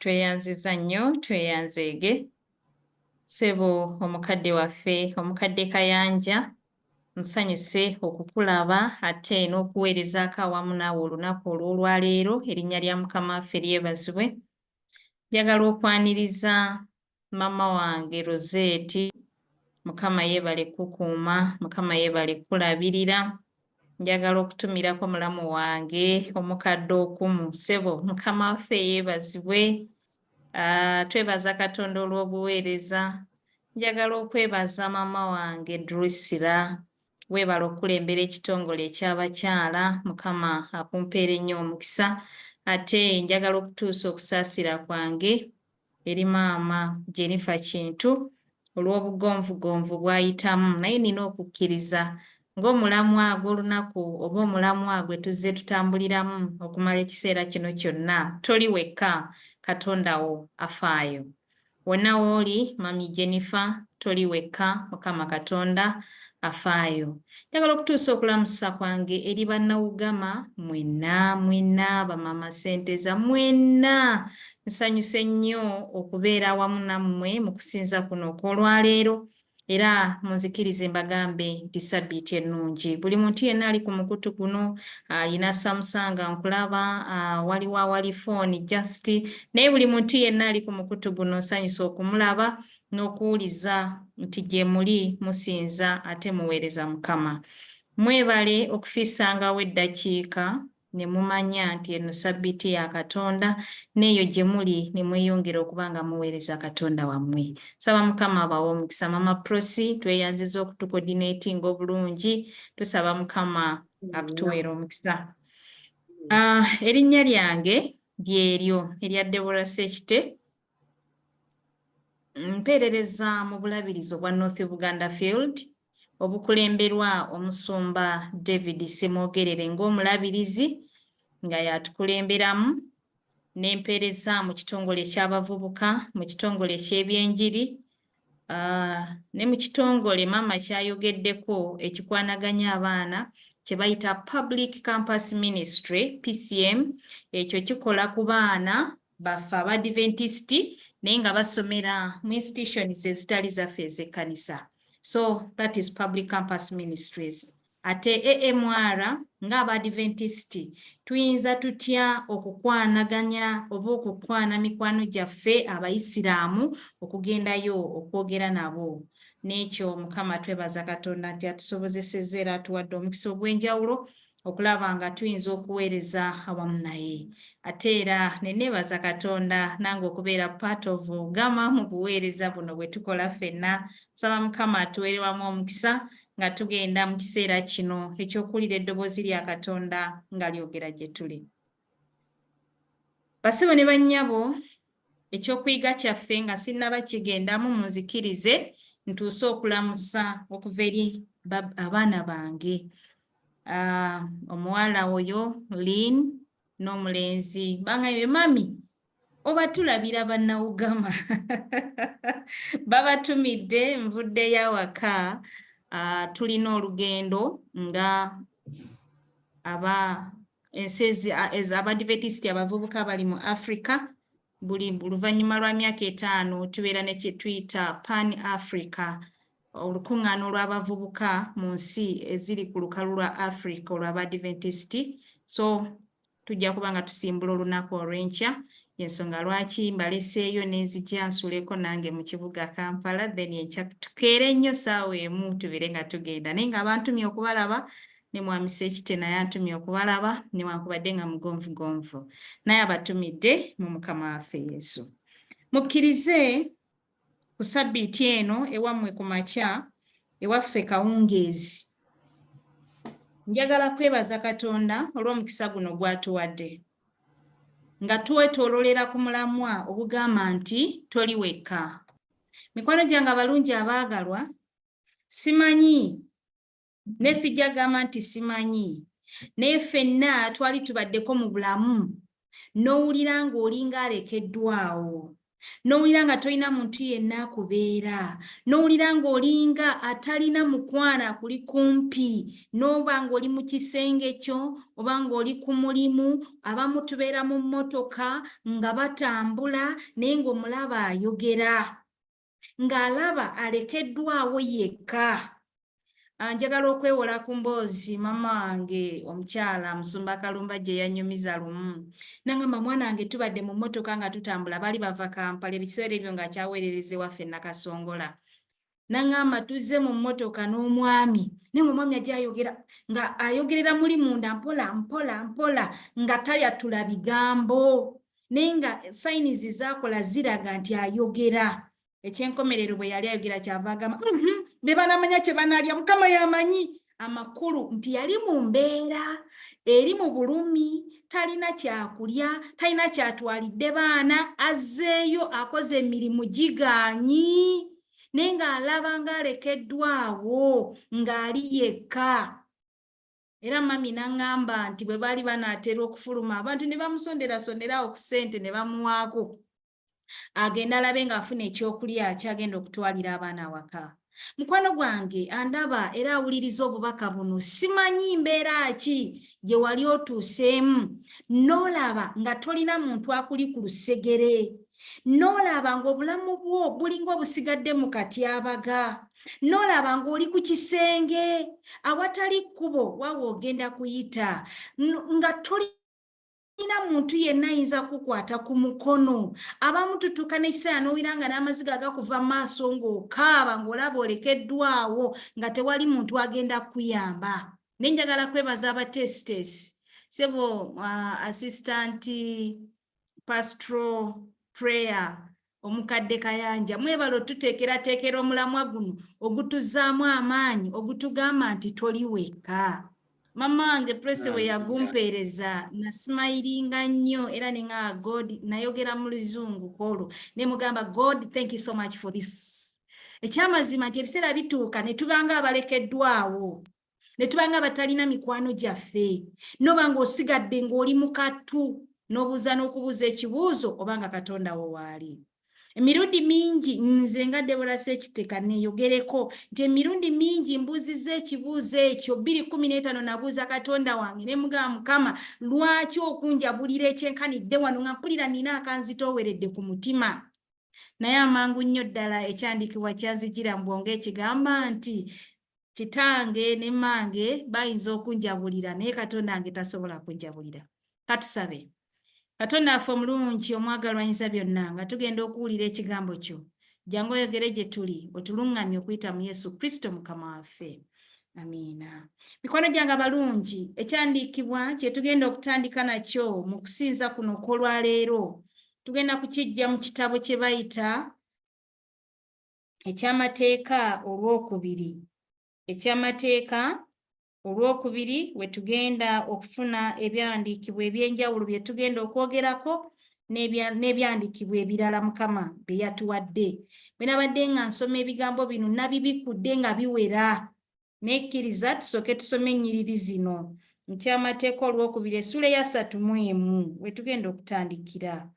tweyanziza nnyo tweyanzeege ssebo omukadde waffe omukadde Kayanja nsanyuse okukulaba ate n'okuweerezaako awamu naawe olunaku olw'olwaleero erinnya lya Mukama waffe lyebazibwe. Njagala okwaniriza maama wange Rosette, Mukama yeebale kukuuma, Mukama yeebale kulabirira. Njagala okutumirako mulamu wange omukadde okumu ssebo Mukama waffe yeebazibwe. Twebaza Katonda olw'obuweereza. Njagala okwebaza maama wange Drusilla, weebala okulembera ekitongole eky'abakyala, Mukama akumpeera ennyo omukisa. Ate njagala okutuusa okusaasira kwange eri maama Jennifer Kintu olw'obugonvugonvu bw'ayitamu, naye nina okukkiriza ng'omulamwa gw'olunaku oba omulamwa gwe tuzze tutambuliramu okumala ekiseera kino kyonna, toli wekka, Katonda wo afaayo. Wonna w'oli Mami Jennifer, toli wekka, Mukama Katonda afaayo. Njagala okutuusa okulamusa kwange eri bannawugama mwenna bamaama Ssenteza mwenna. Nsanyuse nnyo okubeera awamu nammwe mu kusinza kuno okw'olwaleero, era munzikirize mbagambe nti ssabbiiti ennungi. Buli muntu yenna ali ku mukutu guno alina Samusanga nkulaba, waliwo awali phone just, naye buli muntu yenna ali ku mukutu guno nsanyuse okumulaba n'okuwuliza nti gye muli musinza ate muweereza Mukama. Mwebale okufiisangawo eddakiika ne mumanya nti eno ssabbiiti ya Katonda, n'eyo gye muli ne mweyongera okuba nga muweereza Katonda wammwe. Saba Mukama abawe omukisa. Mama Prosi tweyanziza okutucoordinatinga obulungi, tusaba Mukama akutuweera omukisa. Erinnya lyange lyeryo erya Deborah Ssekite, mpeerereza mu bulabirizi obwa North Buganda Field obukulemberwa omusumba David Semwogerere ng'omulabirizi nga yatukulemberamu, n'empeereza mu kitongole ky'abavubuka, mu kitongole ky'ebyenjiri, ne mu kitongole maama kyayogeddeko ekikwanaganya abaana kye bayita Public Campus Ministry PCM. Ekyo kikola ku baana baffe Abadventist naye nga basomera mu institutions ezitali zaffe ez'ekkanisa. So that is Public Campus Ministries. Ate AMR ng'Abadventist tuyinza tutya okukwanaganya oba okukwana mikwano gyaffe Abayisiraamu okugendayo okwogera nabo? N'ekyo Mukama twebaza Katonda nti atusobozesezza era atuwadde omukisa ogw'enjawulo okulaba nga tuyinza okuweereza awamu naye. Ate era ne neebaza Katonda nange okubeera part of Ugama mu buweereza buno bwe tukola ffenna. Saba Mukama atuweerewamu omukisa nga tugenda mu kiseera kino eky'okuwulira eddoboozi lya Katonda nga lyogera gye tuli. Bassebo ne bannyabo, ekyokuyiga kyaffe nga sinnaba kigendamu munzikirize ntuuse okulamusa okuva eri abaana bange. Omuwala oyo Lynn n'omulenzi baŋŋambye mami obatulabira bannawugama. Babatumidde nvuddeyo awaka, tulina olugendo nga Abadventist abavubuka bali mu Africa. Buli luvannyuma lwa myaka 5 tubeera ne kye tuyita Pan Africa, olukuŋŋaana olw'abavubuka mu nsi eziri ku lukalu lwa Africa olw'Abadventist. So tujja kuba nga tusimbula olunaku olw'enkya, ensonga lwaki mbaleseeyo n'enzija nsuleko nange mu kibuga Kampala, then enkya tukeere nnyo ssaawa emu tubeere nga tugenda. Naye nga abantumye okubalaba ne Mwami Ssekite naye antumye okubalaba newankubadde nga mugonvugonvu, naye abatumidde mu Mukama waffe Yesu. Mukkirize ku ssabbiiti eno ewammwe ku makya ewaffe Kawungeezi, njagala kwebaza Katonda olw'omukisa guno gw'atuwadde, nga twetoololera ku mulamwa ogugamba nti toli wekka. Mikwano gyange abalungi abaagalwa, simanyi ne sijja gamba nti simanyi, naye ffenna twali tubaddeko mu bulamu n'owulira ng'olinga alekeddwawo. n'owulira nga tolina muntu yenna akubeera, n'owulira ng'olinga atalina mukwana kuli kumpi, n'oba ng'oli mu kisenge kyo oba ng'oli ku mulimu, abamu tubeera mu mmotoka nga batambula naye ng'omulaba ayogera, ng'alaba alekeddwawo yekka. Njagala okwewola ku mboozi mama wange omukyala Musumba Kalumba gye yanyumiza lumu. Nangamba mwana wange tubadde mu mmotoka nga tutambula, bali bava Kampala ebiseera ebyo nga akyaweerereza ewaffe Nakasongola. Nangamba tuzze mu mmotoka n'omwami, naye omwami ajja ayogera nga ayogerera muli munda mpola mpola mpola nga tayatula bigambo, naye nga sayinizi zaakola ziraga nti ayogera. Ekyenkomerero bwe yali ayogera kyava agamba be banamanya kye banaalya Mukama yamanyi. Amakulu nti yali mu mbeera eri mu bulumi, talina kyakulya, talina kyatwalidde baana, azzeeyo akoze emirimu gigaanyi, naye ng'alaba ng'alekeddwawo ng'ali yekka. Era mami n'aŋŋamba nti bwe baali banaatera okufuluma abantu ne bamusonderasonderawo ku ssente ne bamuwaako, agenda alabe ng'afuna ekyokulya kyagenda okutwalira abaana awaka. Mukwano gwange andaba era awuliriza obubaka buno, simanyi mbeera ki gye wali otuuseemu, n'olaba nga tolina muntu akuli ku lusegere, n'olaba ng'obulamu bwo bulinga obusigadde mu katyabaga, n'olaba ng'oli ku kisenge awatali kkubo waawe ogenda kuyita, nga tolina muntu yenna ayinza kukwata ku mukono. Abamu tutuuka n'ekiseera n'owulira nga n'amaziga gakuva mu maaso ng'okaaba ng'olaba olekeddwawo nga tewali muntu agenda kuyamba. Naye njagala kwebaza abatesitesi sebo assistant pastoral prayer omukadde Kayanja, mwebala otuteekerateekera omulamwa guno ogutuzaamu amaanyi ogutugamba nti toli wekka. Mama wange Prese we yagumpeereza nasimayiringa nnyo era ne nga God, nayogera mu Luzungu kwolwo ne mugamba God thank you so much for this. Ekyamazima nti ebiseera bituuka ne tubanga abalekeddwawo, ne tubanga abatalina mikwano gyaffe, noba ng'osigadde ng'oli mu katu n'obuuza n'okubuuza ekibuuzo obanga Katonda wo waali. Emirundi mingi nze nga Debora Sekiteka neeyogereko nti emirundi mingi mbuuzizza ekibuuzo ekyo 2015 nabuuza Katonda wange ne mugamba Mukama lwaki okunjabulira ekyenkanidde wano nga mpulira nina akanzitooweredde ku mutima. Naye amangu nnyo ddala ekyandikibwa kyanzijira mu bwongo ekigamba nti kitange ne mmange bayinza okunjabulira naye Katonda wange tasobola kunjabulira. Katusabe. Katonda affe omulungi omwagalwa ayinza byonna nga tugenda okuwulira ekigambo kyo, jangu oyogere gye tuli otuluŋŋamye okuyita mu Yesu Kristo Mukama waffe. Amiina. Mikwano gyange abalungi, ekyandiikibwa kye tugenda okutandika nakyo mu kusinza kuno okw'olwaleero, tugenda kukiggya mu kitabo kye bayita Ekyamateeka olwokubiri. Ekyamateeka olwokubiri we tugenda okufuna ebyandiikibwa ebyenjawulo bye tugenda okwogerako n'ebyandiikibwa ebirala Mukama bye yatuwadde. Bwe nabadde nga nsoma ebigambo bino nabibikudde nga biwera. Nekkiriza tusooke tusome ennyiriri zino. Ekyamateeka olwokubiri essula ya 31 we tugenda okutandikira.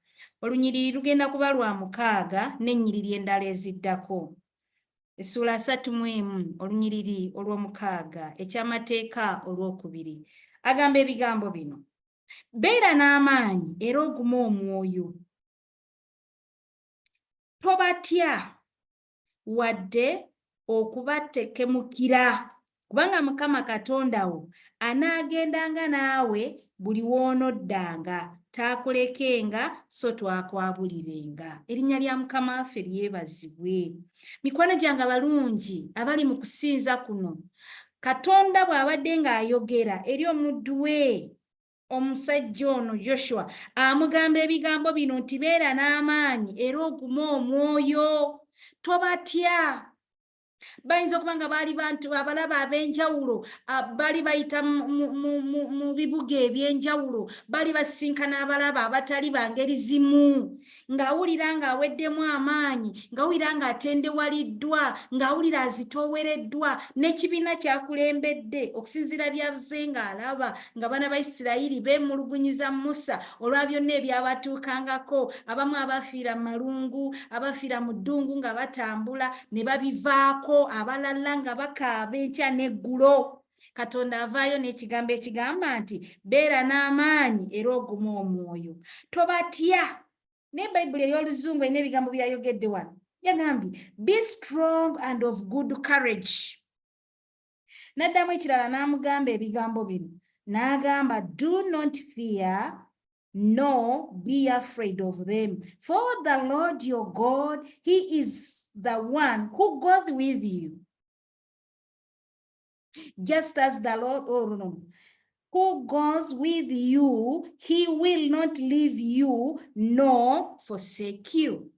Olunyiriri lugenda kuba lwa 6 n'ennyiriri endala eziddako. Essula 31 olunyiriri olw'omukaaga Ekyamateeka olwokubiri. Agamba ebigambo bino. Beera n'amaanyi era ogume omwoyo. Tobatya wadde okubatekemukira, kubanga Mukama Katonda wo anaagendanga naawe buli w'onoddanga, taakulekenga so twakwabulirenga. Erinnya lya Mukama waffe lyebazibwe. Mikwano gyange abalungi abali mu kusinza kuno, Katonda bw'abadde ng'ayogera eri omuddu we omusajja ono Joshua, amugamba ebigambo bino nti beera n'amaanyi era ogume omwoyo, tobatya. bayinza okuba nga baali bantu abalaba ab'enjawulo, bali bayita mu bibuga eby'enjawulo, bali basinkana abalaba abatali bangeri zimu, ng'awulira ng'aweddemu amaanyi, ng'awulira ng'atendewaliddwa, ng'awulira azitoowereddwa, n'ekibiina kyakulembedde okusinziira byavuze ng'alaba nga bana ba Isirayiri beemulugunyiza Musa olwa byonna ebyabatuukangako, abamu abafiira mu malungu, abafiira mu ddungu nga batambula ne babivaako, abalala nga bakaaba enkya n'eggulo. Katonda avaayo n'ekigambo ekigamba nti beera n'amaanyi era ogume omwoyo, tobatya. Ne Bayibuli ey'Oluzungu erina ebigambo byayogedde wano, yagambye be strong and of good courage. N'addamu ekirala n'amugamba ebigambo bino, n'agamba do not fear nor be afraid of them, for the Lord your God, he is the one who goes with you. Just as the Lord, who goes with you, he will not leave you nor forsake you.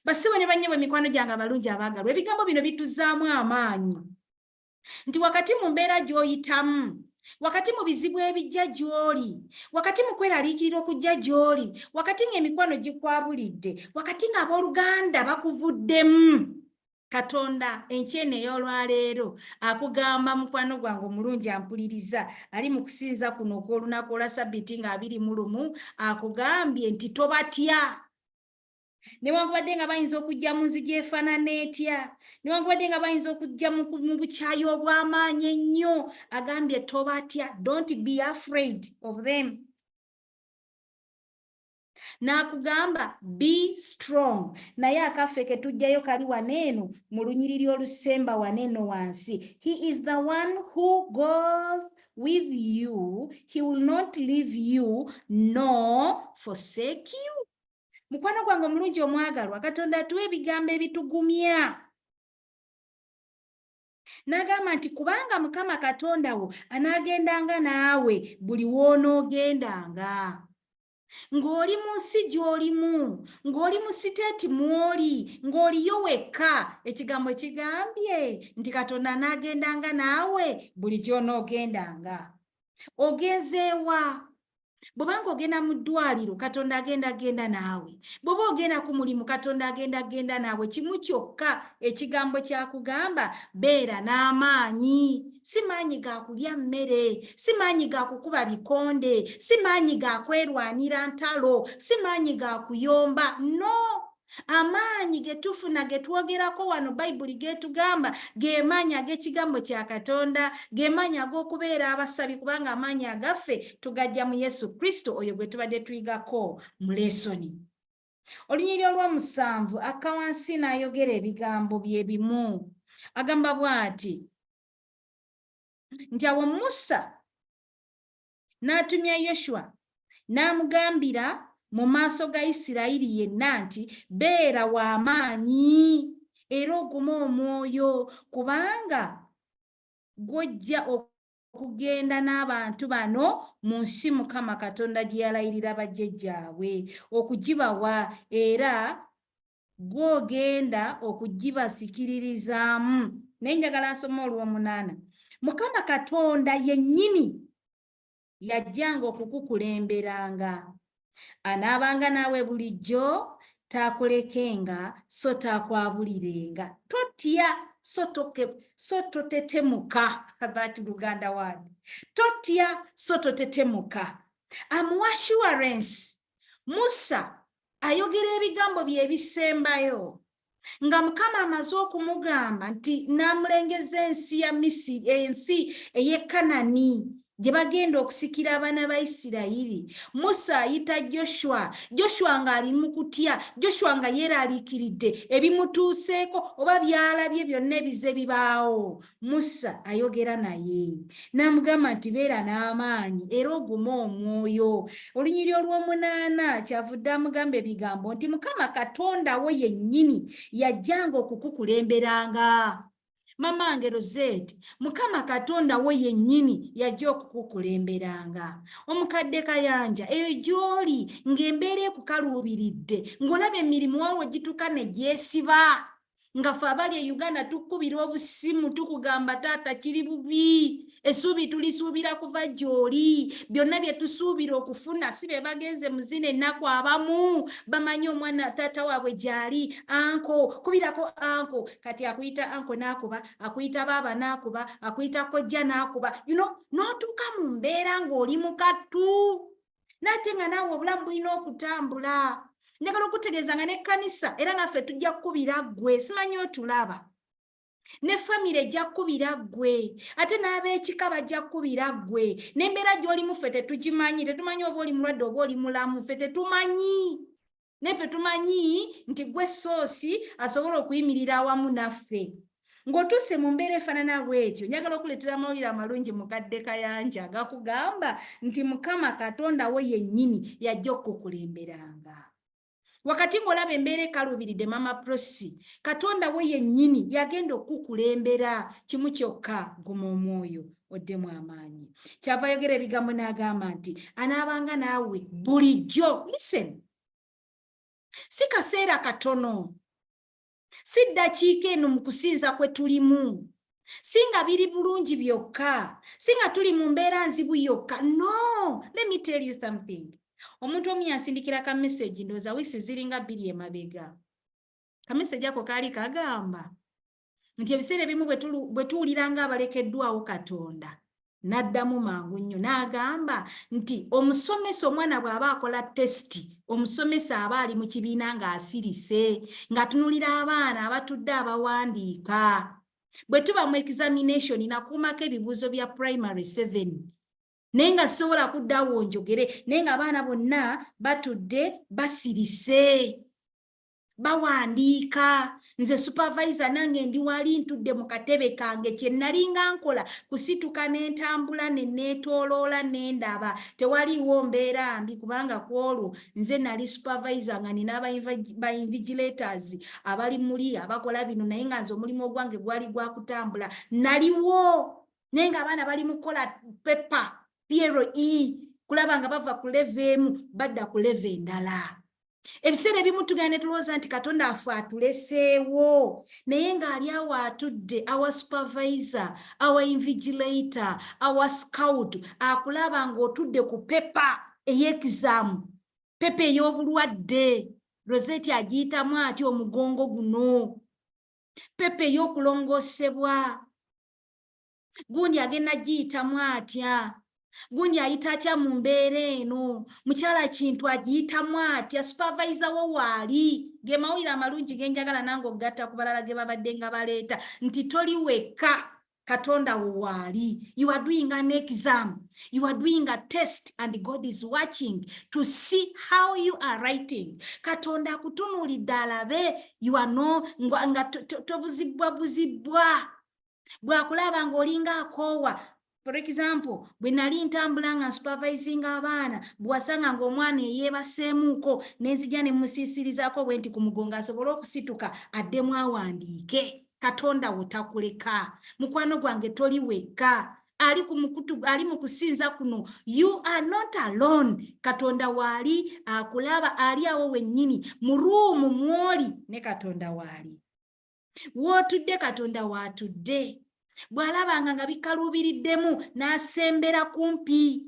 Basibo ne banyebwa mikwano gyange abalungi abaagalwa, ebigambo bino bituzaamu amaanyi nti wakati mu mbeera gy'oyitamu, wakati mu bizibu ebijja gy'oli, wakati mu kweraliikirira okujja gy'oli, wakati ng'emikwano gikwabulidde, wakati ng'abooluganda bakuvuddemu, Katonda enkyene ey'olwaleero akugamba mukwano gwange omulungi ampuliriza, ali mu kusinza kuno okw'olunaku olwa Ssabbiiti nga 21, akugambye nti tobatya. Newankubadde nga bayinza okujja mu nzigi efaanana etya, newankubadde nga bayinza okujja mu bukyayi obw'amaanyi ennyo, agambye tobatya, don't be afraid of them. N'akugamba be strong, naye akaffe ke tujjayo kali waneeno mu lunyiriri olusemba waneeno wansi. He is the one who goes with you, he will not leave you nor forsake you. Mukwano gwange omulungi omwagalwa, Katonda atuwa ebigambo ebitugumya. N'agamba nti kubanga Mukama Katonda wo anaagendanga naawe buli w'onoogendanga. Ng'oli mu nsi gy'olimu, ng'oli mu siteeti mw'oli, ng'oliyo wekka, ekigambo ekigambye nti Katonda anaagendanga naawe buli gy'onoogendanga. Ogezeewa? Bw'obanga ogenda mu ddwaliro, Katonda agenda naawe. Bw'oba ogenda ku mulimu, Katonda agenda naawe. Kimu kyokka ekigambo kyakugamba, beera n'amaanyi. Si maanyi ga kulya mmere, si maanyi ga kukuba bikonde, si maanyi ga kwerwanira ntalo, si maanyi ga kuyomba, no. Amaanyi ge tufuna ge twogerako wano Bayibuli getugamba ge maanyi ag'ekigambo kya Katonda, ge maanyi ag'okubeera abasabi, kubanga amaanyi agaffe tugajja mu Yesu Kristo, oyo gwe tubadde tuyigako mu lesoni. Olunyiriri olw'omusanvu akka wansi n'ayogera ebigambo bye bimu, agamba bw'ati nti awo Musa n'atumya Yoshua n'amugambira mu maaso ga Isirayiri yenna nti beera w'amaanyi era ogume omwoyo, kubanga gw'ojja okugenda n'abantu bano mu nsi Mukama Katonda gye yalayirira bajjajjaabwe okugibawa, era gw'ogenda okugibasikiririzaamu. Naye njagala nsome olw'omunaana. Mukama Katonda yennyini yajjanga okukukulemberanga. Anaabanga naawe bulijjo, taakulekenga so taakwabulirenga. Totya so totetemuka. That Luganda word. Totya so totetemuka. Assurance. Musa ayogera ebigambo bye ebisembayo nga Mukama amaze okumugamba nti n'amulengeza ensi ya Misiri, ensi ey'e Kanani gye bagenda okusikira abaana ba Isirayiri. Musa ayita Joshua ng'ali mu kutya, Joshua nga yeeraliikiridde ebimutuuseeko oba byalabye byonna ebize bibaawo. Musa ayogera naye n'amugamba nti beera n'amaanyi era ogume omwoyo. Olunyiriri olw'omunaana kyavudde amugamba ebigambo nti Mukama Katonda wo yennyini yajjanga okukukulemberanga. Mama wange Rosette, Mukama Katonda wo yennyini yajja okukukulemberanga. Omukadde Kayanja, eyo gy'oli ng'embeera ekukaluubiridde, ng'olaba emirimu wawe gituuka ne gyesiba, nga ffe abali e Uganda tukubira obusimu tukugamba taata kiri bubi essuubi tulisuubira kuva gy'oli byonna bye tusuubira okufuna si be bagenze muzina ennaku abamu bamanyi omwana taata waabwe gy'ali anko kubirako anko kati akuyita anko n'akuba akuyita baaba n'akuba akuyita kojja n'akuba n'otuuka mu mbeera ng'oli mukattu nate nga naawe obulamu bulina okutambula njagala okutegeeza nga n'ekkanisa era naffe tujja kukubira ggwe simanyi otulaba ne famire ejja kukubira ggwe ate n'ab'ekika bajja kukubira ggwe n'embeera gy'olimu ffe tetugimanyi tetumanyi oba oli mulwadde oba oli mulamu ffe tetumanyi neffe tumanyi nti ggwe soosi asobola okuyimirira awamu naffe ng'otuuse mu mbeera efaanana bw'etyo njagala okuleetera amawulire amalungi mukadde Kayanja agakugamba nti Mukama Katonda wo yennyini yajja okukulemberanga wakati ng'olaba embeera ekaluubiridde Mama Prosi Katonda we yennyini yagenda okukulembera kimu kyokka guma omwoyo oddemu amaanyi kyava yogera ebigambo n'agamba nti anaabanga naawe bulijjo listen si kaseera katono si ddakiika eno mu kusinza kwe tulimu si nga biri bulungi byokka si nga tuli mu mbeera nzibu yokka no let me tell you something omuntu omu yansindikira ka message ndowooza wiisi ziringa 2 emabega ka message ako kaali kagamba nti ebiseera ebimu bwe tuwuliranga abalekeddwawo Katonda n'addamu mangu nnyo n'agamba nti omusomesa omwana bw'aba akola tesiti omusomesa aba ali mu kibiina ng'asirise ng'atunulira abaana abatudde abawandiika bwe tuba mu examination nakuumako ebibuuzo bya primary 7 naye nga sobola kuddawo njogere naye nga abaana bonna batudde basirise bawandiika nze supervisor nange ndi wali ntudde mu katebe kange kye nalinga nkola kusituka n'entambula ne neetooloola n'endaba tewaliiwo mbeera mbi kubanga ku olwo nze nali supervisor nga nina ba invigilators abali muli abakola bino naye nga nze omulimu ogwange gwali gwa kutambula naliwo naye nga abaana bali mu kukola pepa PRE kulaba nga bava ku level emu badda ku level endala ebiseera ebimu tugenda ne tulowooza nti Katonda afe atuleseewo naye ng'ali awo atudde our supervisor our invigilator our scout akulaba ng'otudde ku pepa ey'examu pepa ey'obulwadde Rosette agiyitamu ati omugongo guno pepa ey'okulongoosebwa gundi agenda giyitamu atya gundi ayita atya mu mbeera eno mukyala kintu agiyitamu atya supervisor wo waali ge mawulire amalungi ge njagala nange ogatta ku balala ge babadde nga baleeta nti toli wekka Katonda wo waali you are doing an exam you are doing a test and God is watching to see how you are writing Katonda akutunuulidde alabe you are no nga tobuzibwa bwakulaba ng'olinga akoowa. For example, bwe nali ntambula nga supervising abaana bwasanga ng'omwana eyeebaseemuuko n'enzija ne musiisirizaako bwe nti ku mugongo asobole okusituka addemu awandiike Katonda wo takuleka mukwano gwange toli wekka ali mu kusinza kuno you are not alone Katonda waali akulaba ali awo wennyini mu ruumu mwoli ne Katonda waali wootudde Katonda waatudde bw'alabanga nga bikaluubiriddemu n'asembera kumpi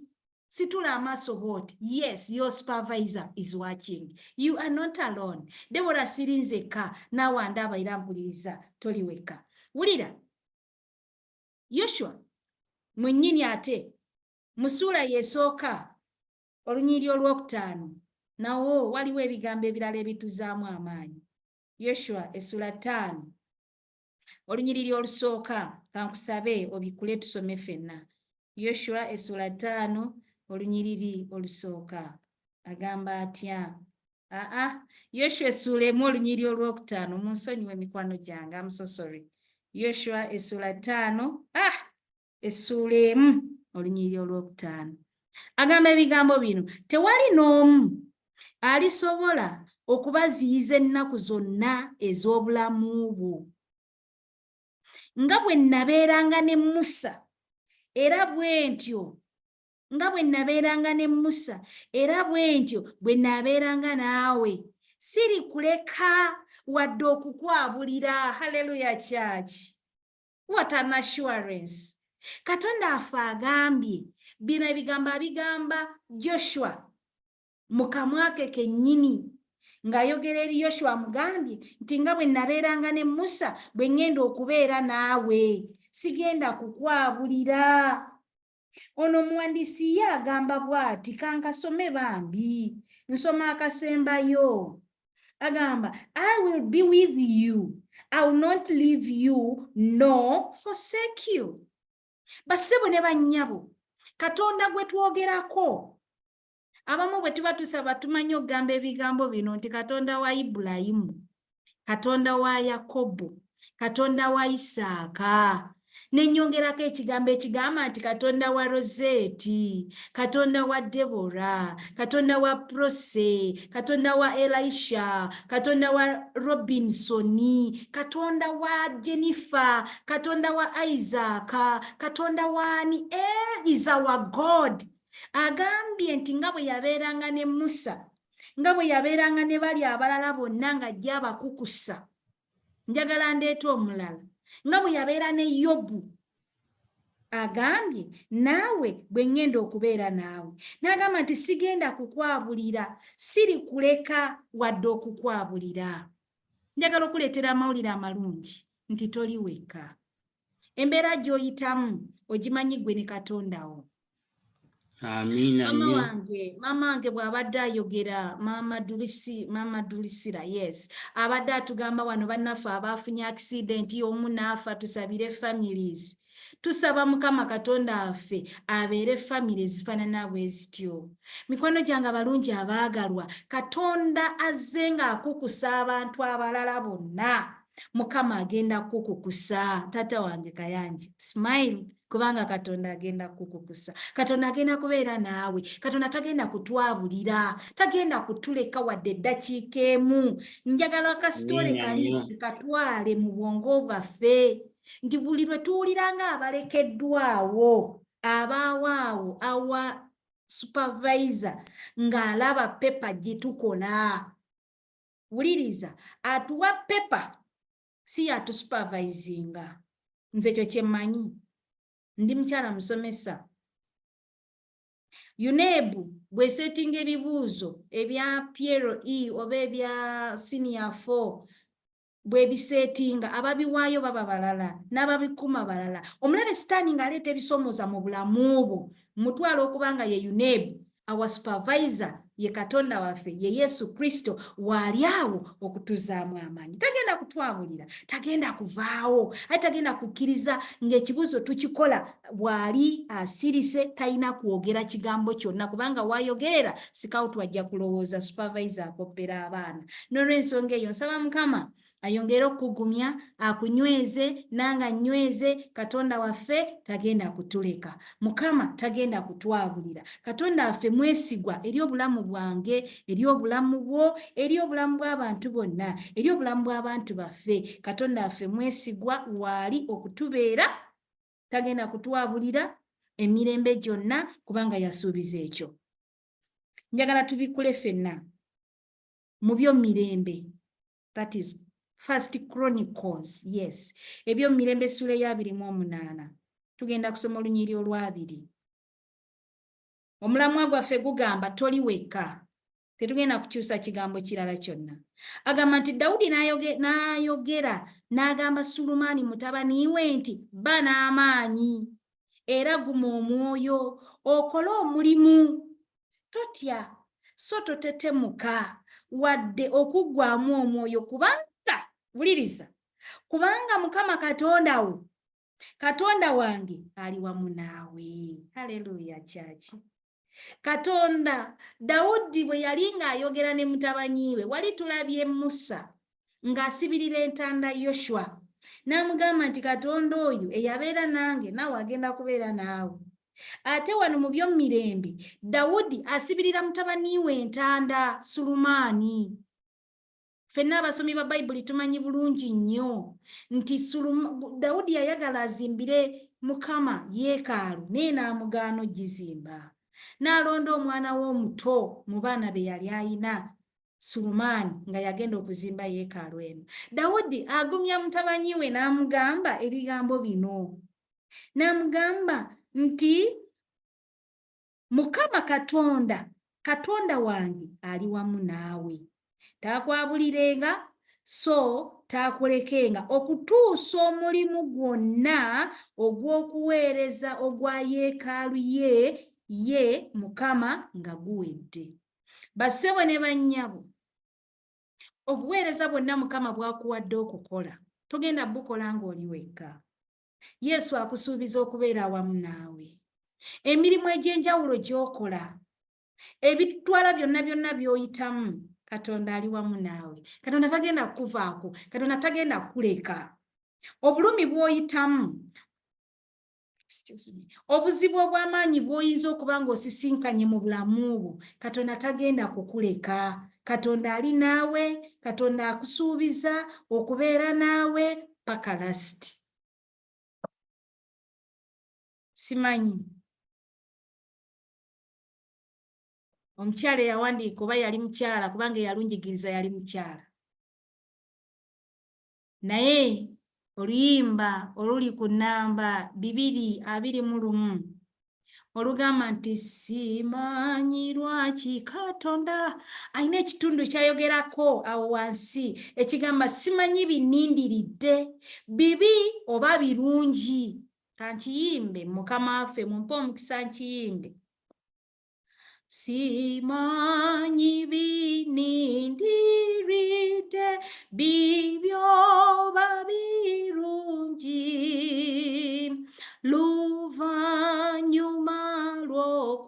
situla amaaso bw'oti yes your supervisor is watching you are not alone Debora sirinzeka naawe andaba era mpuliriza toli wekka wulira Yoshua mwennyini ate mu ssuula y'esooka olunyiriri olwokutaano nawo waliwo ebigambo ebirala ebituzaamu amaanyi Yoshua essula 5 olunyiriri olusooka kankusabe obikule tusome ffenna Yoshua essula 5 olunyiriri olusooka agamba atya Yoshua essula 1 olunyiriri olwokutaano munsonyiwe mikwano gyange I'm so sorry Yoshua essula 5 essula 1 olunyiriri olwokutaano agamba ebigambo bino tewali n'omu alisobola okubaziyiza ennaku zonna ez'obulamu bwo nga bwe nabeeranga ne Musa era bwe ntyo nga bwe nabeeranga ne Musa era bwe ntyo bwe nabeeranga naawe siri kuleka wadde okukwabulira. Hallelujah church. What an assurance. Katonda afe agambye bino ebigambo abigamba Joshua mu kamwa ke kennyini ng'ayogera eri Yoshua amugambye nti nga bwe nabeeranga ne Musa bwe ŋŋenda okubeera naawe sigenda kukwabulira. Ono omuwandiisi ye agamba bw'ati, kankasome bambi, nsoma akasembayo. Agamba, I will be with you. I will not leave you nor forsake you. Bassebo ne bannyabo, Katonda gwe twogerako. Abamu bwe tuba tusaba tumanyi okugamba ebigambo bino nti Katonda wa Ibulayimu, Katonda wa Yakobo, Katonda wa Isaaka. Nenyongerako ekigambo ekigamba nti Katonda wa Roseti, Katonda wa Debora, Katonda wa Prose, Katonda wa Elisha, Katonda wa Robinsoni, Katonda wa Jennifer, Katonda wa Isaac, Katonda wa ani is our God. Agambye nti nga bwe yabeeranga ne Musa, nga bwe yabeeranga ne bali abalala bonna ng'ajja abakukusa. Njagala ndeeta omulala. Nga bwe yabeera ne Yobu, agambye naawe bwe ŋŋenda okubeera naawe. N'agamba nti sigenda kukwabulira, siri kuleka wadde okukwabulira. Njagala okuleetera amawulire amalungi nti toli weka. Embeera gy'oyitamu ogimanyi ggwe ne Katondawo. Amina. Mama wange bw'abadde ayogera, Mama Dulisira, yes, abadde atugamba wano bannaffe abaafunye accident y'omu n'afa, tusabire families. Tusaba Mukama Katonda affe abeere family zifaanana bwe zityo. Mikwano gyange abalungi abaagalwa, Katonda azze ng'akukusa abantu abalala bonna. Mukama agenda kukukusa. Tata wange Kayanja, smile. Kubanga Katonda agenda kukukusa. Katonda agenda kubeera naawe. Katonda tagenda kutwabulira. Tagenda kutuleka wadde eddakiika emu. Njagala akasitole kali katwale mu bwongo bwaffe. Nti buli lwe tuwuliranga abalekeddwawo, abawaawo, awa supervisor ng'alaba pepa gye tukola. Wuliriza, atuwa pepa si atusupervisinga. Nze ekyo kye mmanyi. Ndi mukyala musomesa. UNEB bw'esetinga ebibuuzo ebya Piero E oba ebya Senior 4 bw'ebisetinga, ababiwaayo baba balala n'ababikuma balala. Omulabe sitaani ng'aleeta ebisoomooza mu bulamu bwo, mutwala okubanga ye UNEB, our supervisor ye Katonda waffe ye Yesu Kristo, waali awo okutuzaamu amaanyi. Tagenda kutwabulira, tagenda kuvaawo, ate tagenda kukkiriza ng'ekibuuzo tukikola bw'ali asirise talina kwogera kigambo kyonna, kubanga waayogerera sikawutu wajja kulowooza supervisor akoppera abaana. N'olw'ensonga eyo nsaba Mukama ayongere okugumya, akunyweze, nanga nyweze. Katonda waffe tagenda kutuleka. Mukama tagenda kutwabulira. Katonda waffe mwesigwa eri obulamu bwange, eri obulamu bwo, eri obulamu bw'abantu bonna, eri obulamu bw'abantu baffe. Katonda waffe mwesigwa waali okutubeera, tagenda kutwabulira emirembe gyonna kubanga yasuubiza ekyo. Njagala tubikule ffenna mu by'omirembe. That is First Chronicles, yes. Ebyo mirembe sura ya 28. Tugenda kusoma olunyiri olwabiri. Omulamwa gwaffe gugamba toli weka. Tetugenda kukyusa kigambo kirala kyonna. Agamba nti Dawudi n'ayogera n'agamba Sulumani mutabani we nti ba n'amaanyi era guma omwoyo okole omulimu. Totya so totetemuka wadde okuggwaamu omwoyo kubanga wuliriza, kubanga Mukama Katonda wo, Katonda wange ali wamu naawe. Haleluya church. Katonda Dawudi bwe yali ng'ayogera ne mutabani we, wali tulabye Musa ng'asibirira entanda Yoshua n'amugamba nti Katonda oyo eyabeera nange naawe agenda kubeera naawe. Ate wano mu by'omirembe Dawudi asibirira mutabani we entanda Sulumani. Ffenna abasomi ba Bayibuli tumanyi bulungi nnyo nti Dawudi yayagala azimbire Mukama yeekaalu naye n'amugaana ogizimba. N'alonda omwana we omuto mu baana be yali ayina, Sulumani nga yagenda okuzimba yeekaalu eno. Dawudi agumya mutabanyi we n'amugamba ebigambo bino. N'amugamba nti Mukama Katonda, Katonda wange ali wamu naawe. Taakwabulirenga so taakulekenga okutuusa omulimu gwonna ogw'okuweereza ogwa yeekaalu ye Mukama nga guwedde. Bassebo ne bannyabo, obuweereza bwonna Mukama bw'akuwadde okukola togenda bukola ng'oli wekka. Yesu akusuubiza okubeera awamu naawe. Emirimu egy'enjawulo gy'okola, ebitwala byonna by'oyitamu, Katonda ali wamu naawe. Katonda tagenda kukuvaako, Katonda tagenda kukuleka. Obulumi bw'oyitamu, obuzibu obw'amaanyi bw'oyinza okuba ng'osisinkanye mu bulamu bwo, Katonda tagenda kukuleka. Katonda ali naawe, Katonda akusuubiza okubeera naawe paka lasiti. Simanyi omukyala eyawandiika oba yali mukyala kubanga eyalunjigiriza yali mukyala. Naye oluyimba oluli ku nnamba 221 olugamba nti simanyi lwaki Katonda, alina ekitundu kyayogerako awo wansi ekigamba simanyi binindiridde bibi oba birungi. Kankiyimbe Mukama waffe mumpe omukisa nkiyimbe. Simanyi binindiridde bibyoba birungi luvannyuma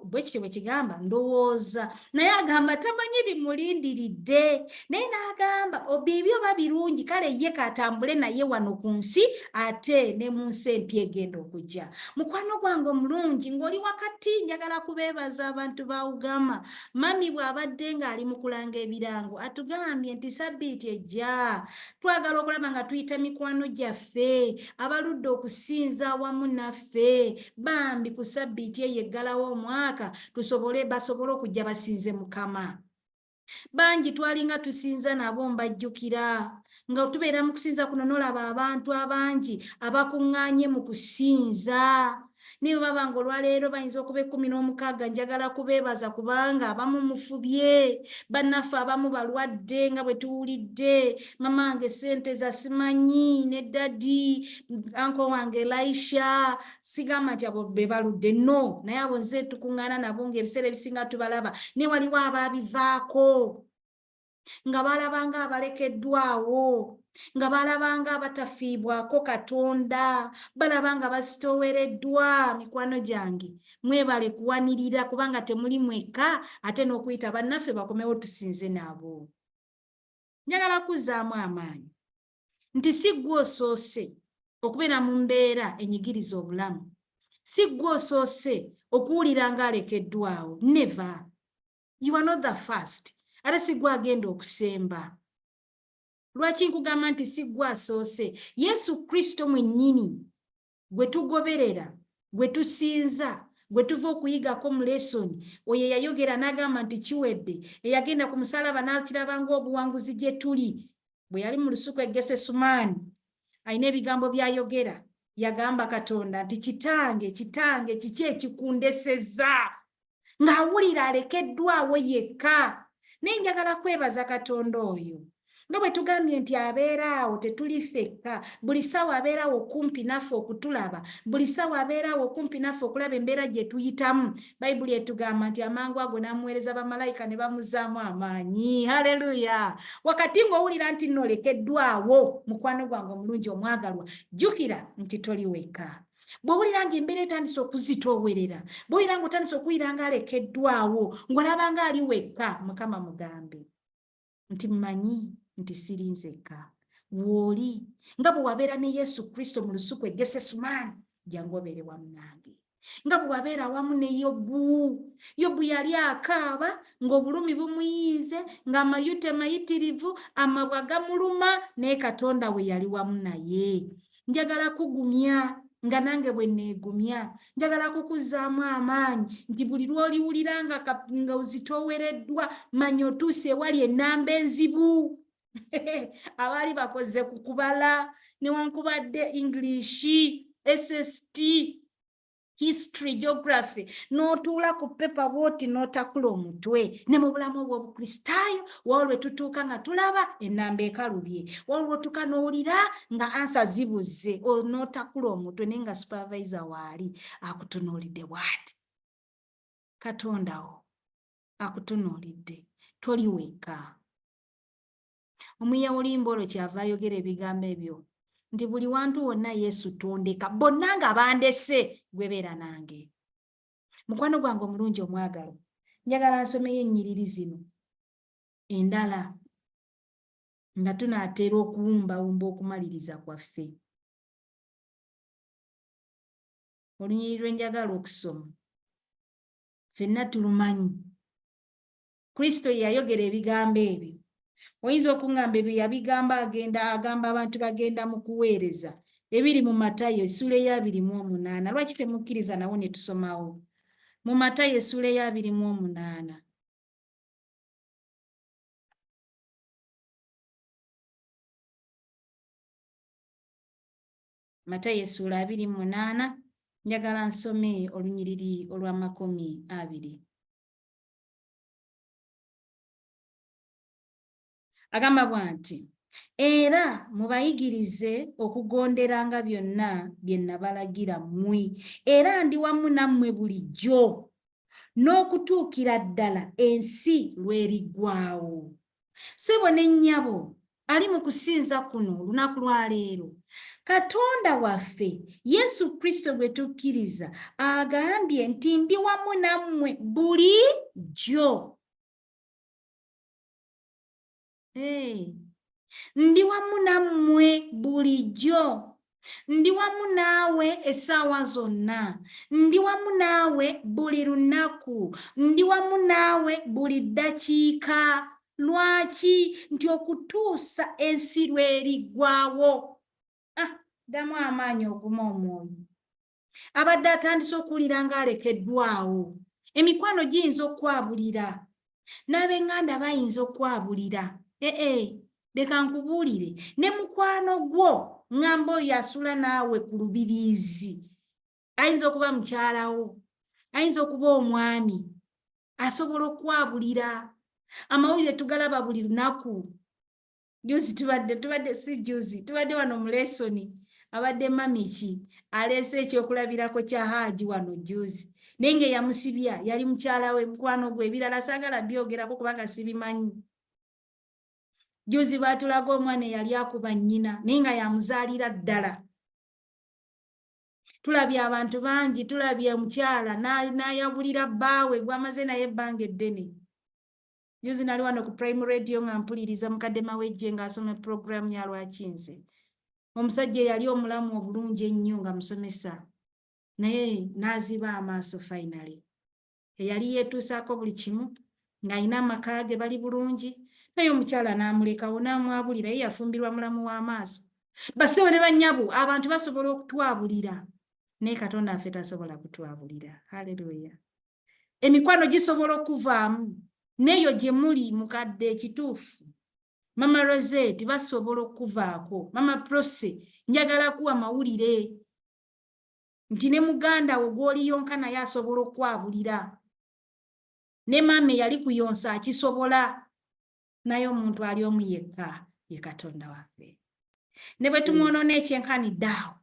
bwekityo bwe kigamba ndowooza, naye agamba tamanyi bimulindiridde, naye n'agamba bibyoba birungi kale ye katambule naye wano ku nsi ate ne mu nsi empya egenda okujja. Mukwano gwange omulungi ng'oli wakati, njagala kubeebaza abantu ba Ugama. Mami bw'abadde ng'ali mu kulanga ebirango atugambye nti sabbiiti ejja twagala okulaba nga tuyita mikwano gyaffe abaludde okusinza awamu naffe bambi ku sabbiiti eyo eggalawo omwaka basobole okujja basinze Mukama. Bangi twalinga tusinza nabo mbajjukira nga tubeera mu kusinza kuno n'olaba abantu abangi abakuŋŋaanye mu kusinza. Nibo baba nga olwaleero bayinza okuba 16. Njagala kubeebaza kubanga abamu mufubye, bannaffe abamu balwadde nga bwe tuwulidde. Mama wange ssente za simanyi ne dadi anko wange Elisha sigamba nti abo be baludde no, naye abo nze tukuŋŋaana nabo ng'ebiseera ebisinga tubalaba. Ne waliwo abaabivaako nga balabanga abalekeddwawo, nga balabanga abatafiibwako Katonda, balabanga basitoowereddwa. Mikwano gyange mwebale kuwanirira kubanga temuli mwekka ate n'okuyita bannaffe bakomewo tusinze nabo. Njagala kuzzaamu amaanyi nti si ggwe osoose okubeera mu mbeera enyigiriza obulamu, si ggwe osoose okuwulira ng'alekeddwawo. Never. You are not the first. Ate si ggwe agenda okusemba. Lwaki nkugamba nti si ggwe asoose? Yesu Kristo mwennyini gwe tugoberera, gwe tusinza, gwe tuva okuyigako mu lesoni, oyo yayogera n'agamba nti kiwedde, eyagenda ku musalaba n'akiraba ng'obuwanguzi gye tuli. Bwe yali mu lusuku e Gesesumaani alina ebigambo by'ayogera, yagamba Katonda nti kitange kiki ekikundesezza, ng'awulira alekeddwawo yekka. Naye njagala kwebaza Katonda oyo nga bwe tugambye nti abeeraawo tetuli ffekka, buli ssaawa abeeraawo okumpi naffe okutulaba, buli ssaawa abeeraawo okumpi naffe okulaba embeera gye tuyitamu. Bayibuli etugamba nti amangu ago n'amuweereza bamalayika ne bamuzzaamu amaanyi. Haleluya! Wakati ng'owulira nti nolekeddwawo, mukwano gwange omulungi omwagalwa, jjukira nti toli wekka. Bw'owulira ng'embeera etandise okuzitoowerera, bw'owulira ng'otandise okuwulira ng'alekeddwawo, ng'olaba ng'ali wekka, Mukama mugambe nti mmanyi nti siri nzekka. W'oli nga bwe wabeera ne Yesu Kristo mu lusuku e Gesesumaani, jangu obeere wamu nange. Nga bwe wabeera wamu ne Yobu. Yobu yali akaaba ng'obulumi bumuyinze, ng'amayute mayitirivu, amabwa gamuluma, naye Katonda we yali wamu naye. Njagala kugumya nga nange bwe neegumya njagala kukuzzaamu amaanyi nti buli lw'oliwulira nga uzitoowereddwa manya otuuse ewali ennamba enzibu abaali bakoze ku kubala newankubadde English, SST, history, geography n'otuula ku pepa bwoti n'otakula omutwe. Ne mu bulamu obw'obukristaayo waliwo lwe tutuuka nga tulaba ennamba ekalubye, waliwo lwotuuka n'owulira nga ansa zibuze n'otakula omutwe naye nga supervisor waali akutunuulidde bw'ati. Katondawo akutunuulidde, toli wekka. Omuyawulimbo olwo kyava ayogera ebigambo ebyo nti buli wantu wonna Yesu tondeka, bonna nga bandese gwe beera nange. Mukwano gwange omulungi omwagalo, njagala nsomeyo ennyiriri zino endala nga tunaatera okuwumbawumba okumaliriza kwaffe. Olunyiriri lwe njagala okusoma ffenna tulumanyi. Kristo ye yayogera ebigambo ebyo. Oyinza okuŋŋamba ebyo yabigamba agamba abantu bagenda mu kuweereza, ebiri mu Matayo essula eya 28. Lwaki temukkiriza nawo ne tusomawo? Mu Matayo essula eya 28. Matayo essula 28, njagala nsome olunyiriri olw'20. Agamba bw'ati, era mubayigirize okugonderanga byonna bye nabalagira mmwe, era ndi wamu nammwe bulijjo n'okutuukira ddala ensi lw'eriggwaawo. Ssebo ne nnyabo ali mu kusinza kuno olunaku lwa leero, Katonda waffe Yesu Kristo gwe tukkiriza agambye nti ndi wamu nammwe bulijjo. Ndi wamu nammwe bulijjo. Ndi wamu naawe essaawa zonna. Ndi wamu naawe buli lunaku. Ndi wamu naawe buli ddakiika. Lwaki? Nti okutuusa ensi lw'eriggwaawo. Ddamu amaanyi oguma omwoyo. Abadde atandise okuwulira ng'alekeddwawo. Emikwano giyinza okwabulira. N'ab'eŋŋanda bayinza okwabulira. Leka nkubuulire, ne mukwano gwo ŋŋamba oyo asula naawe ku lubiriizi, ayinza okuba mukyalawo, ayinza okuba omwami, asobola okwabulira. Amawulire tugalaba buli lunaku. Juzi tubadde wano mu lesoni, abadde mamiki aleese ekyokulabirako kya Haaji wano juzi, naye nga yamusibya yali mukyalawe, mukwano gwe, ebirala saagala byogerako kubanga sibimanyi. Juzi baatulaga omwana eyali akuba nnyina naye nga yamuzaalira ddala. Tulabye abantu bangi, tulabye omukyala n'ayabulira bbaawe gwamaze naye ebbanga eddene. Juzi nali wano ku Prime Radio nga mpuliriza mukadde Mawejje ng'asoma puroguramu ya Lwakinze. Omusajja eyali omulamu obulungi ennyo nga musomesa, naye n'aziba amaaso finally. Eyali yeetuusaako buli kimu ng'alina amaka ge bali bulungi, naye omukyala n'amulekawo n'amwabulira, ye yafumbirwa mulamu w'amaaso. Bassebo ne bannyabo, abantu basobola okutwabulira naye Katonda affe tasobola kutwabulira. Haleluya. Emikwano gisobola okuvaamu neeyo gye muli mukadde ekituufu. Mama Rosette basobola okuvaako. Mama Prose njagala kuwa mawulire nti ne muganda wo gw'oli yonka naye asobola okwabulira. Ne maama eyali kuyonsa akisobola. Naye omuntu ali omu yekka ye Katonda waffe. Ne bwe tumwonoona ekyenkanidde awo,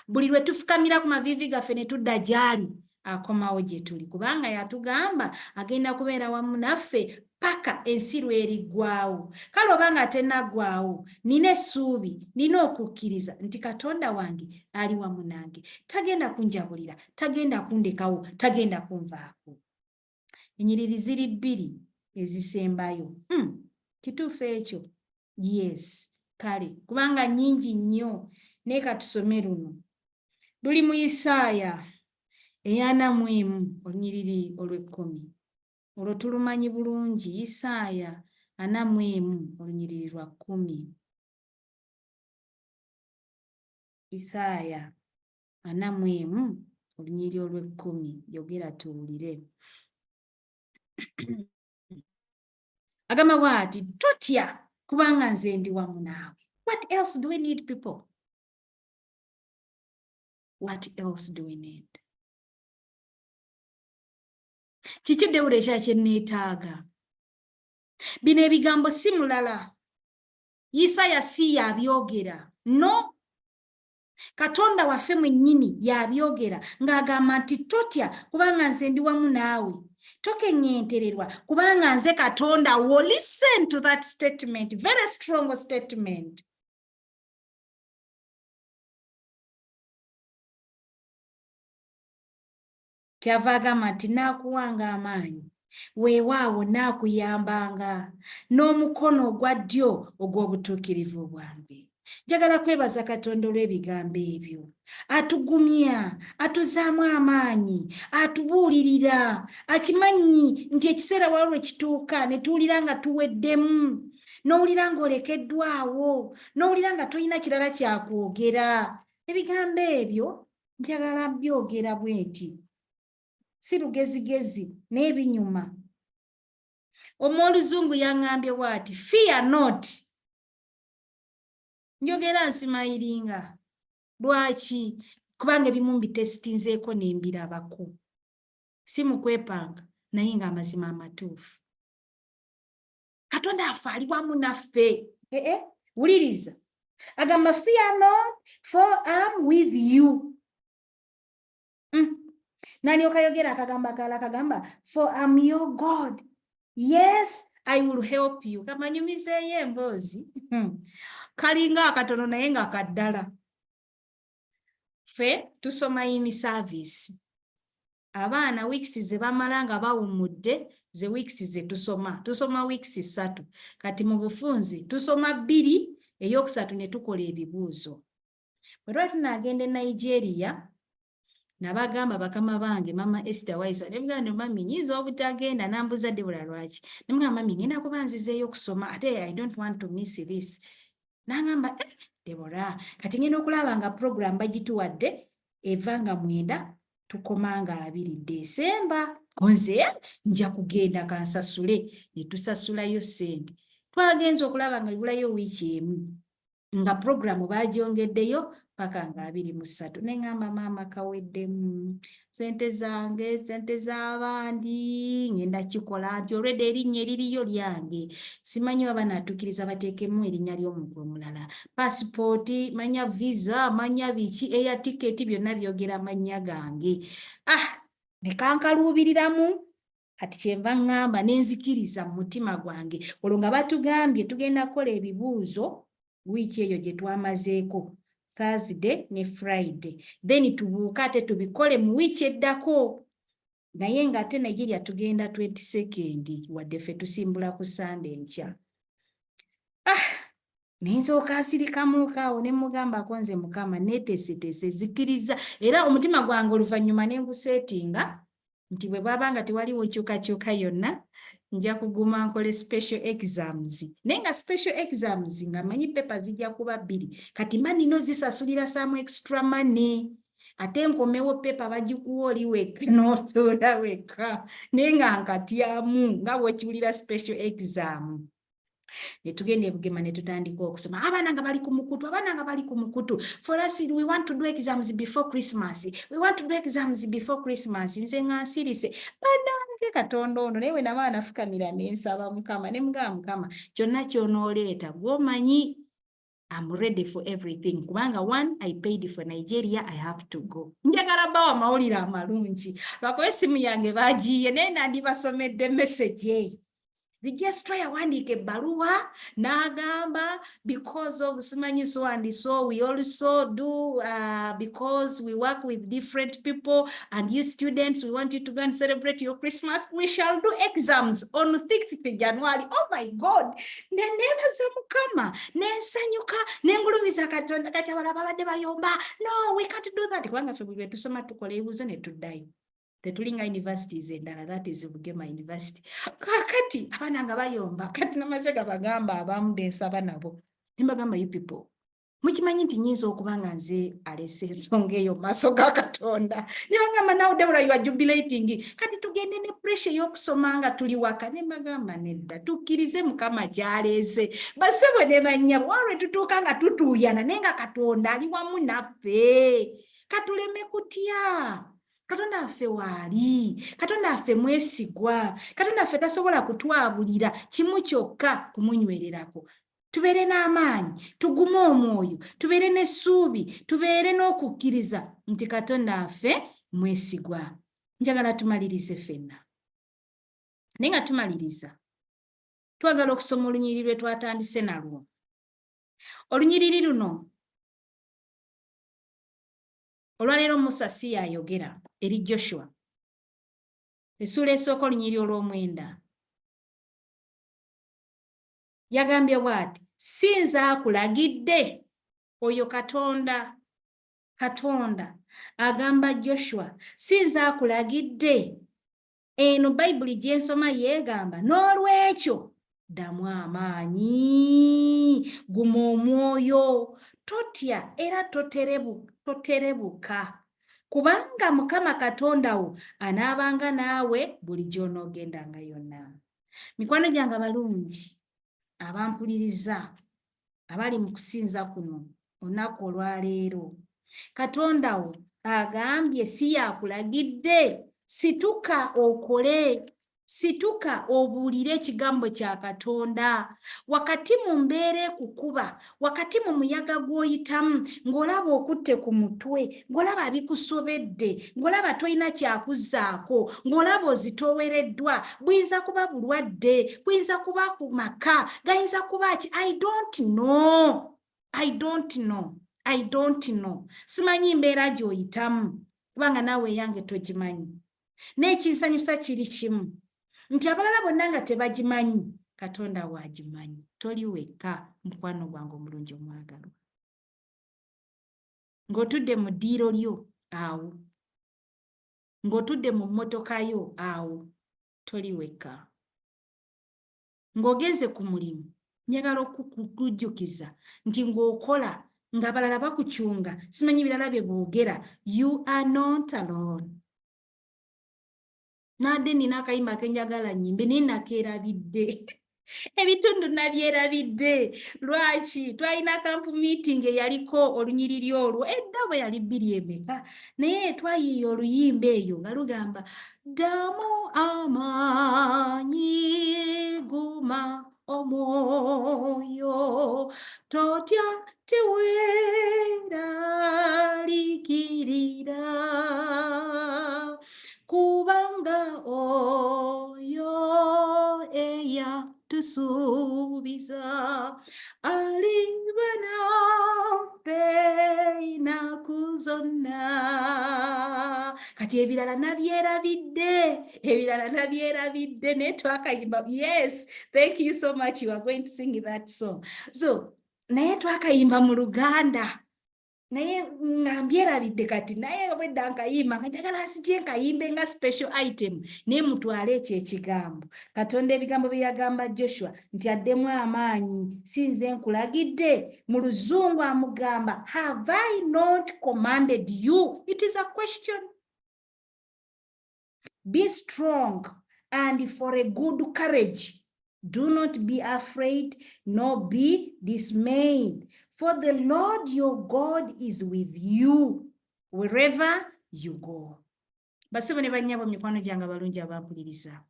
buli lwe tufukamira ku maviivi gaffe ne tudda gy'ali, akomawo gye tuli, kubanga yatugamba agenda kubeera wamu naffe paka ensi lw'eriggwaawo. Kale obanga tennaggwaawo, nina essuubi, nina okukkiriza nti Katonda wange ali wamu nange. Tagenda kunjabulira, tagenda kundekawo, tagenda kunvaako. Ennyiriri ziri 2 ezisembayo. Kituufu ekyo? Yes. Kale kubanga nnyingi nnyo, naye katusome luno. Luli mu Isaaya 41 olunyiriri olw'10. Olwo tulumanyi bulungi. Isaaya 41 olunyiriri lwa 10. Isaaya 41 olunyiriri olw'10 yogera tuwulire. Agamba bw'ati totya kubanga nze ndi wamu naawe. What else do we need, people? What else do we need? Kiki Dawudi ekya kye neetaaga? Bino ebigambo si mulala. Isaaya si yabyogera. No. Katonda waffe mwennyini yabyogera ng'agamba nti totya kubanga nze ndi wamu naawe. Tokeŋŋentererwa kubanga nze Katonda wo. Listen to that statement. Very strong statement. Kyava agamba nti naakuwanga amaanyi, weewaawo naakuyambanga n'omukono ogwa ddyo ogw'obutuukirivu bwange. Njagala kwebaza Katonda olw'ebigambo ebyo. Atugumya, atuzaamu amaanyi, atubuulirira, akimanyi nti ekiseera waliwo ekituuka ne tuwulira nga tuweddemu, n'owulira ng'olekeddwawo, n'owulira nga tolina kirala kyakwogera. Ebigambo ebyo njagala byogera bwe nti si lugezigezi naye binyuma. Omwoluzungu yaŋŋambye bw'ati, fear not. Njogera nsimayiringa. Lwaki? Kubanga ebimu mbitesitinzeeko ne mbirabako. Si mu kwepanga naye ng'amazima amatuufu. Katonda affe ali wamu naffe. Wuliriza. Agamba fear not for I'm with you. N'alyoka yogera akagamba akalala kagamba for I'm your God. Yes, I will help you. Kamanyumizeeyo emboozi. Kalinga akatono naye nga kaddala. Ffe tusoma in service. Abaana weeks ze bamala nga bawummudde, ze weeks ze tusoma weeks 3. Kati mu bufunze tusoma 2, ey'okusatu ne tukola ebibuuzo. Bwe twali tunaagenda e Nigeria, nabagamba bakama bange mama Esther Waiso ne muganda mami nyinza obutagenda nambuza Debora lwaki. Ne mugamba mami ngenda kuba nzizeeyo okusoma ate I don't want to miss this. Nangamba Debora kati ngenda okulaba nga program bagituwadde eva nga 9 tukoma nga 2 December. Nze nja kugenda kansasule ne tusasulayo ssente. Twagenza okulaba nga libulayo wiiki emu nga program bagyongeddeyo paka nga 23. Neŋŋamba maama kaweddemu sente zange, sente z'abandi ngenda kikola nti olwedde erinnya eririyo lyange. Simanyi baba naatuukiriza bateekemu erinnya ly'omuntu omulala. Paasipooti, manya visa, manya biki, eya tiketi byonna byogera amannya gange. Ne kankaluubiriramu kati kyenva ŋŋamba n'enzikiriza mu mutima gwange. Olwo nga batugambye tugenda kukola ebibuuzo wiiki eyo gye twamazeeko. Thursday ne Friday. Then tubuuka ate tubikole mu wiiki eddako. Naye ng'ate Nigeria tugenda 22nd wadde ffe tusimbula ku Sunday nkya. Nensooka nsirikamuuka awo ne mugambako nze Mukama neeteeseteese zikiriza era omutima gwange oluvannyuma ne nguseetinga nti bwe bwaba nga tewaliwo nkyukakyuka yonna nja kuguma nkole special exams. Naye nga special exams nga manyi pepa zijja kuba 2 kati mba nina zisasulira some extra money. Ate nkomewo pepa bagikuwa oli wekka n'otuula wekka naye nga nkatyamu nga bwekiwulira special exam. Ne tugenda e Bugema ne tutandika okusoma. Abaana nga bali ku mukutu. For us, we want to do exams before Christmas. We want to do exams before Christmas. Nze nga nsirise. Banange Katonda ono naye bwe naba nafukamira ne nsaba Mukama ne mugamba Mukama kyonna ky'onooleeta gw'omanyi. I'm ready for everything. Kubanga one, I paid for Nigeria, I have to go. Njagala bawa mawulire amalungi. Bakobe essimu yange bagiye naye nandibasomedde message. The registrar yawandiika ebbaluwa n'agamba because of simanyi so and so we also do because we work with different people and you students we want you to go and celebrate your Christmas. We shall do exams on 6th January. Oh my God! Nenebaza Mukama nensanyuka nengulumiza Katonda kati abalala babadde bayomba. No, we can't do that. Kubanga ffe bwe tusoma tukola ebibuuzo ne tuddayo. Tetulinga universities endala, that is Bugema University. Kakati abaana nga bayomba kati namaze gabagamba abamu bensaba nabo. Nimbagamba you people, Mukimanyi nti nyinza okuba nga nze alese ensonga eyo mu maaso ga Katonda ne bagamba nawe Deborah you are jubilating kati tugende ne pressure y'okusoma nga tuli waka ne bagamba nedda tukkirize Mukama gy'aleese basebo ne bannyabo walwe tutuuka nga tutuuyana naye nga Katonda ali wamu naffe katuleme kutya. Katonda affe waali, Katonda affe mwesigwa, Katonda affe tasobola kutwabulira kimu kyokka kumunywererako. Tubeere n'amaanyi, tugume omwoyo, tubeere n'essuubi, tubeere n'okukkiriza nti Katonda affe mwesigwa. Njagala tumalirize ffenna. Naye nga tumaliriza, twagala okusoma olunyiriri lwe twatandise nalwo. Olunyiriri luno olwaleero Musa si yayogera eri Joshua. Essuula esooka olunyiriri olw'omwenda. Yagambye bw'ati, si nze akulagidde. Oyo Katonda. Katonda agamba Joshua, si nze akulagidde. Eno Bayibuli gye nsoma yeegamba n'olwekyo ddamu amaanyi, guma omwoyo, totya era toterebuka. Kubanga Mukama Katonda wo anaabanga naawe buli gy'onoogendanga yonna. Mikwano gyange abalungi abampuliriza abali mu kusinza kuno olunaku olwaleero, Katonda wo agambye si yakulagidde, situka okole, situka obuulire ekigambo kya Katonda. Wakati mu mbeera ekukuba, wakati mu muyaga gw'oyitamu, ng'olaba okutte ku mutwe, ng'olaba bikusobedde, ng'olaba tolina kyakuzzaako, ng'olaba ozitoowereddwa, buyinza kuba bulwadde, buyinza kuba ku maka, gayinza kuba ki, I don't know. Simanyi mbeera gy'oyitamu, kubanga naawe eyange togimanyi. N'ekinsanyusa kiri kimu, nti abalala bonna nga tebagimanyi, Katonda waagimanyi. Toli wekka mukwano gwange omulungi omwagalwa. Ng'otudde mu ddiiro lyo awo, ng'otudde mu mmotoka yo awo, toli wekka. Ng'ogenze ku mulimu, njagala okukujjukiza nti ng'okola ng'abalala bakucunga, simanyi birala bye boogera, you are not alone. Nadde nina akayimba kenjagala nnyimbe naye nakeerabidde. Ebitundu nabyerabidde. Lwaki? Twalina camp meeting eyaliko olunyiriri olwo edda bwe yali 2 naye twayiiya oluyimba eyo nga lugamba ddamu amaanyi, guma omwoyo, totya teweeraliikirira, kubanga oyo eyatusuubiza aliba naffe ennaku zonna. Kati ebirala nabyerabidde naye twakayimba. Yes, thank you so much, you are going to sing that song. So naye twakayimba mu Luganda, naye nga mbyerabidde kati naye bwedda nkayimba nga njagala asijje nkayimbe nga special item naye mutwale ekyo ekigambo. Katonda ebigambo bye yagamba Joshua nti addemu amaanyi, si nze nkulagidde. Mu Luzungu amugamba have I not commanded you? It is a question. Be strong and for a good courage. Do not be afraid nor be dismayed. For the Lord your God is with you wherever you go. Basebo ne bannyabo mikwano gyange abalungi abampuliriza.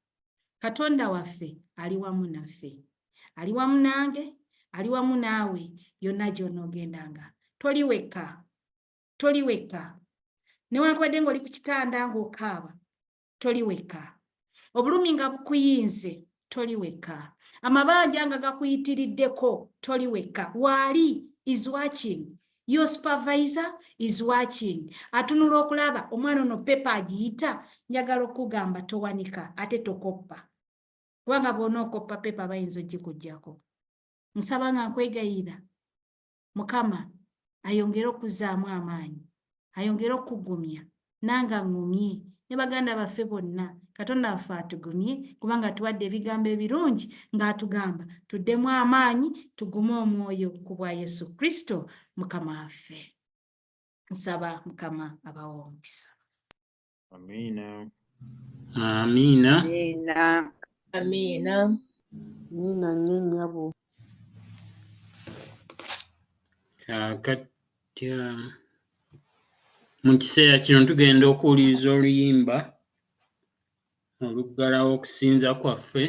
Katonda waffe ali wamu naffe. Ali wamu nange, ali wamu naawe, yonna gy'onoogendanga. Toli wekka. Toli wekka. Newankubadde ng'oli ku kitanda ng'okaaba, toli wekka. Obulumi nga bukuyinze, toli wekka. Amabanja nga gakuyitiriddeko, toli wekka. Waali is watching. Your supervisor is watching. Atunula okulaba omwana ono pepa agiyita, njagala okugamba towanika ate tokoppa. Kubanga bw'onookoppa pepa bayinza ogikuggyako. Nsaba nga nkwegayirira Mukama ayongere okuzzaamu amaanyi, ayongere okugumya, nanga ngumye, ne baganda baffe bonna Katonda waffe atugumye kubanga tuwadde ebigambo ebirungi ng'atugamba tuddemu amaanyi tugume omwoyo ku bwa Yesu Kristo Mukama waffe. Nsaba Mukama abawa omukisa. Amina. Amina. Amina. Amina. Amina nnyo nnyabo. Kakati mu kiseera kino tugenda okuwuliriza oluyimba oluggalawo okusinza kwaffe.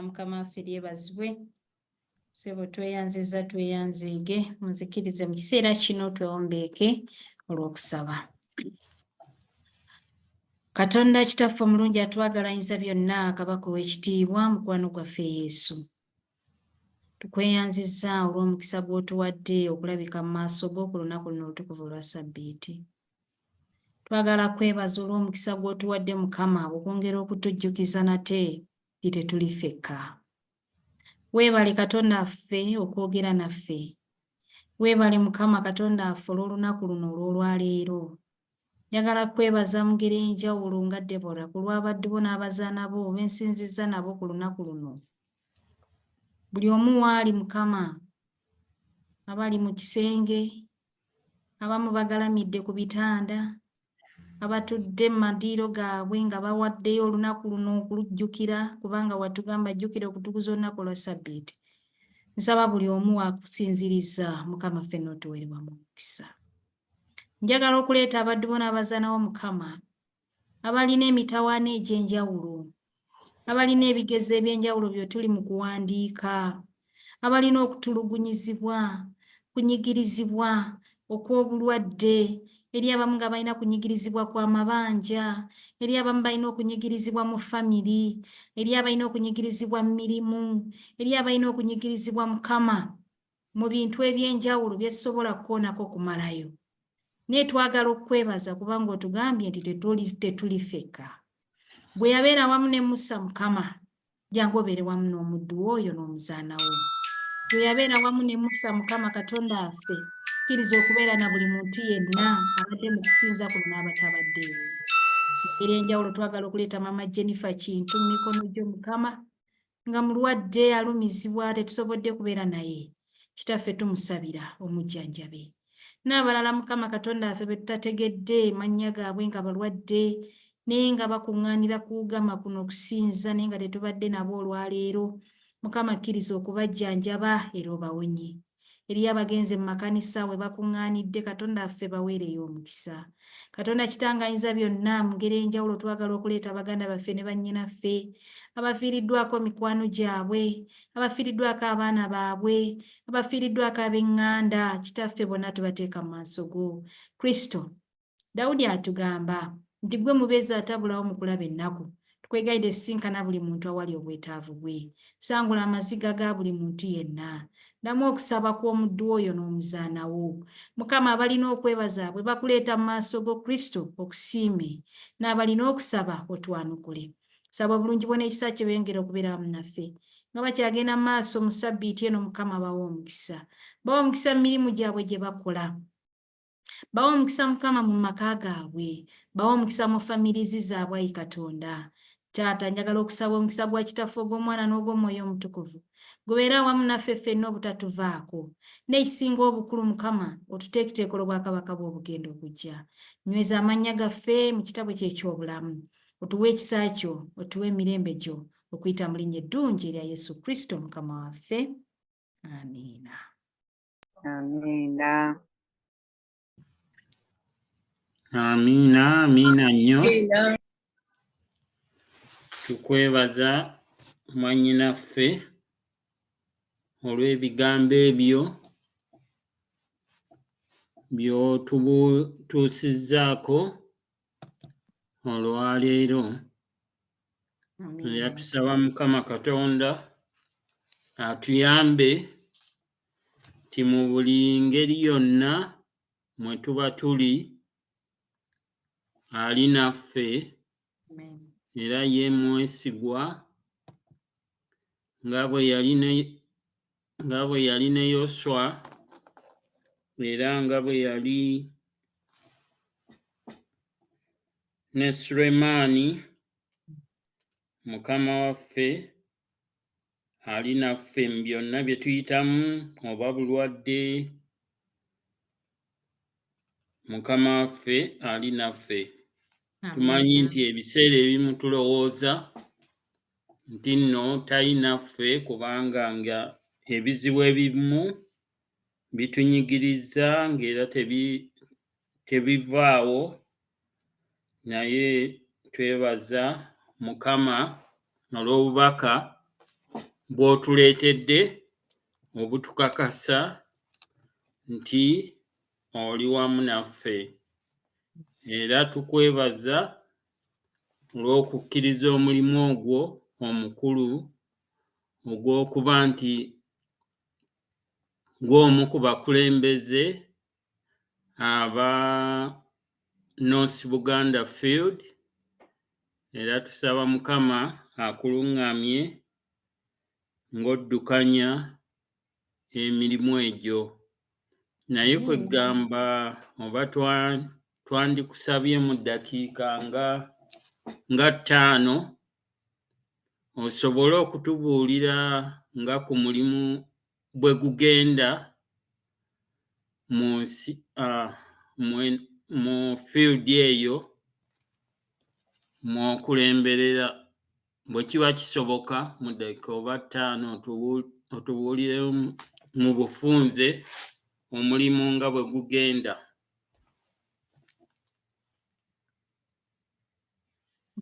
Mukama waffe lyebazibwe. Ssebo tweyanziige munzikirize mu kiseera kino twewombeeke olw'okusaba. Katonda Kitaffe omulungi atwagala ayinza byonna, Kabaka ow'ekitiibwa, mukwano gwaffe Yesu, tukweyanzizza olw'omukisa gw'otuwadde okulabika mu maaso go ku lunaku luno olutukuvu olwa Ssabbiiti. Twagala kwebaza olw'omukisa gw'otuwadde Mukama okwongera okutujjukiza nate nti tetuli ffekka. Weebale Katonda waffe okwogera naffe. Weebale Mukama Katonda waffe olw'olunaku luno olw'olwaleero. Njagala kwebaza mu ngeri ey'enjawulo nga Debora ku lw'abaddu bo n'abazaana bo bensinzizza nabo ku lunaku luno. Buli omu waali Mukama, abali mu kisenge, abamu bagalamidde ku bitanda, abatudde mu madiiro gaabwe nga bawaddeyo olunaku luno okulujjukira kubanga watugamba jjukira okutukuza olunaku lwa Ssabbiiti. Nsaba buli omu akusinzirizza Mukama ffenna otuweerwa mu mukisa. Njagala okuleeta abaddu bona abazaanawo Mukama abalina emitawaana egy'enjawulo, abalina ebigezo eby'enjawulo bye tuli mu kuwandiika, abalina okutulugunyizibwa, kunyigirizibwa okw'obulwadde, eri abamu nga balina kunyigirizibwa kw'amabanja, eri abamu balina okunyigirizibwa mu famiri, eri abalina okunyigirizibwa mu mirimu, eri abalina okunyigirizibwa Mukama mu bintu eby'enjawulo bye sobola kukoonako kumalayo. Naye twagala okwebaza kubanga otugambye nti tetuli ffekka. Bwe yabeera wamu ne Musa Mukama, jangu obeere wamu n'omuddu oyo n'omuzaanawo. Bwe yabeera wamu ne Musa Mukama Katonda waffe, kkiriza okubeera na buli muntu yenna abadde mu kusinza kuno n'abatabaddeewo. Engeri enjawulo twagala okuleeta Maama Jennifer Kintu mu mikono gyo Mukama, nga mulwadde alumizibwa tetusobodde kubeera naye. Kitaffe tumusabira omujjanjabe. N'abalala Mukama Katonda waffe be tutategedde mannya gaabwe nga balwadde naye nga bakuŋŋaanira ku Lugama kuno okusinza naye nga tetubadde nabo olwaleero. Mukama kkiriza okubajjanjaba era obawonye. Eri abagenze mu makanisa we bakuŋŋaanidde Katonda waffe baweereyo omukisa. Katonda Kitange Ayinzabyonna, mu ngeri enjawulo twagala okuleeta baganda baffe ne bannyinaffe abafiiriddwako mikwano gyabwe, abafiiriddwako abaana baabwe, abafiiriddwako ab'eŋŋanda. Kitaffe bonna tubateeka mu maaso go. Kristo, Dawudi atugamba nti gwe mubeezi atabulawo mu kulaba ennaku. Tukwegayidde sisinkana buli muntu awali obwetaavu bwe. Sangula amaziga ga buli muntu yenna. Ndamu okusaba kw'omuddu oyo n'omuzaanawo. Mukama, abalina okwebaza bwe bakuleeta mu maaso go Kristo okusiime, n'abalina okusaba otwanukule. Saba obulungi bwo n'ekisa kye beyongera okubeera wamu naffe. Nga bakyagenda mu maaso mu Ssabbiiti eno Mukama bawa omukisa. Bawa omukisa mu mirimu gyabwe gye bakola. Bawa omukisa Mukama mu maka gaabwe. Bawa omukisa mu famirizi zaabwe Ayi Katonda. Taata, njagala okusaba omukisa gwa Kitaffe ogw'Omwana n'ogw'Omwoyo Omutukuvu gubeera wamu naffe ffenna obutatuvaako. N'ekisinga obukulu Mukama, otuteeketeeka olw'obwakabaka bw'obugenda okujja. Nyweza amannya gaffe mu kitabo kye eky'obulamu. Otuwe ekisa kyo, otuwe emirembe gyo, okuyita mu linnya eddungi erya Yesu Kristo Mukama waffe. Amiina. Amiina. Amiina, amiina nnyo. Tukwebaza mwannyinaffe olw'ebigambo ebyo by'otubuutuusizzaako olwaleero. Era tusaba Mukama Katonda atuyambe ti mu buli ngeri yonna mwe tuba tuli ali naffe era ye mwesigwa nga bwe yali ne Yoswa era nga bwe yali ne Sulemaani. Mukama waffe ali naffe mu byonna bye tuyitamu, oba bulwadde, Mukama waffe ali naffe. Tumanyi nti ebiseera ebimu tulowooza nti nno talinaffe kubanga nga ebizibu ebimu bitunyigiriza ng'era tebivaawo, naye twebaza Mukama olw'obubaka bw'otuleetedde obutukakasa nti oli wamu naffe. Era tukwebaza olw'okukkiriza omulimu ogwo omukulu ogw'okuba nti gw'omu ku bakulembeze aba North Buganda Field. Era tusaba Mukama akuluŋŋamye ng'oddukanya emirimu egyo. Naye kwegamba oba twandikusabye mu ddakiika nga 5 osobole okutubuulira nga ku mulimu bwe gugenda mu field eyo mw'okulemberera, bwe kiba kisoboka mu ddakiika oba 5 otubuulire mu bufunze omulimu nga bwe gugenda.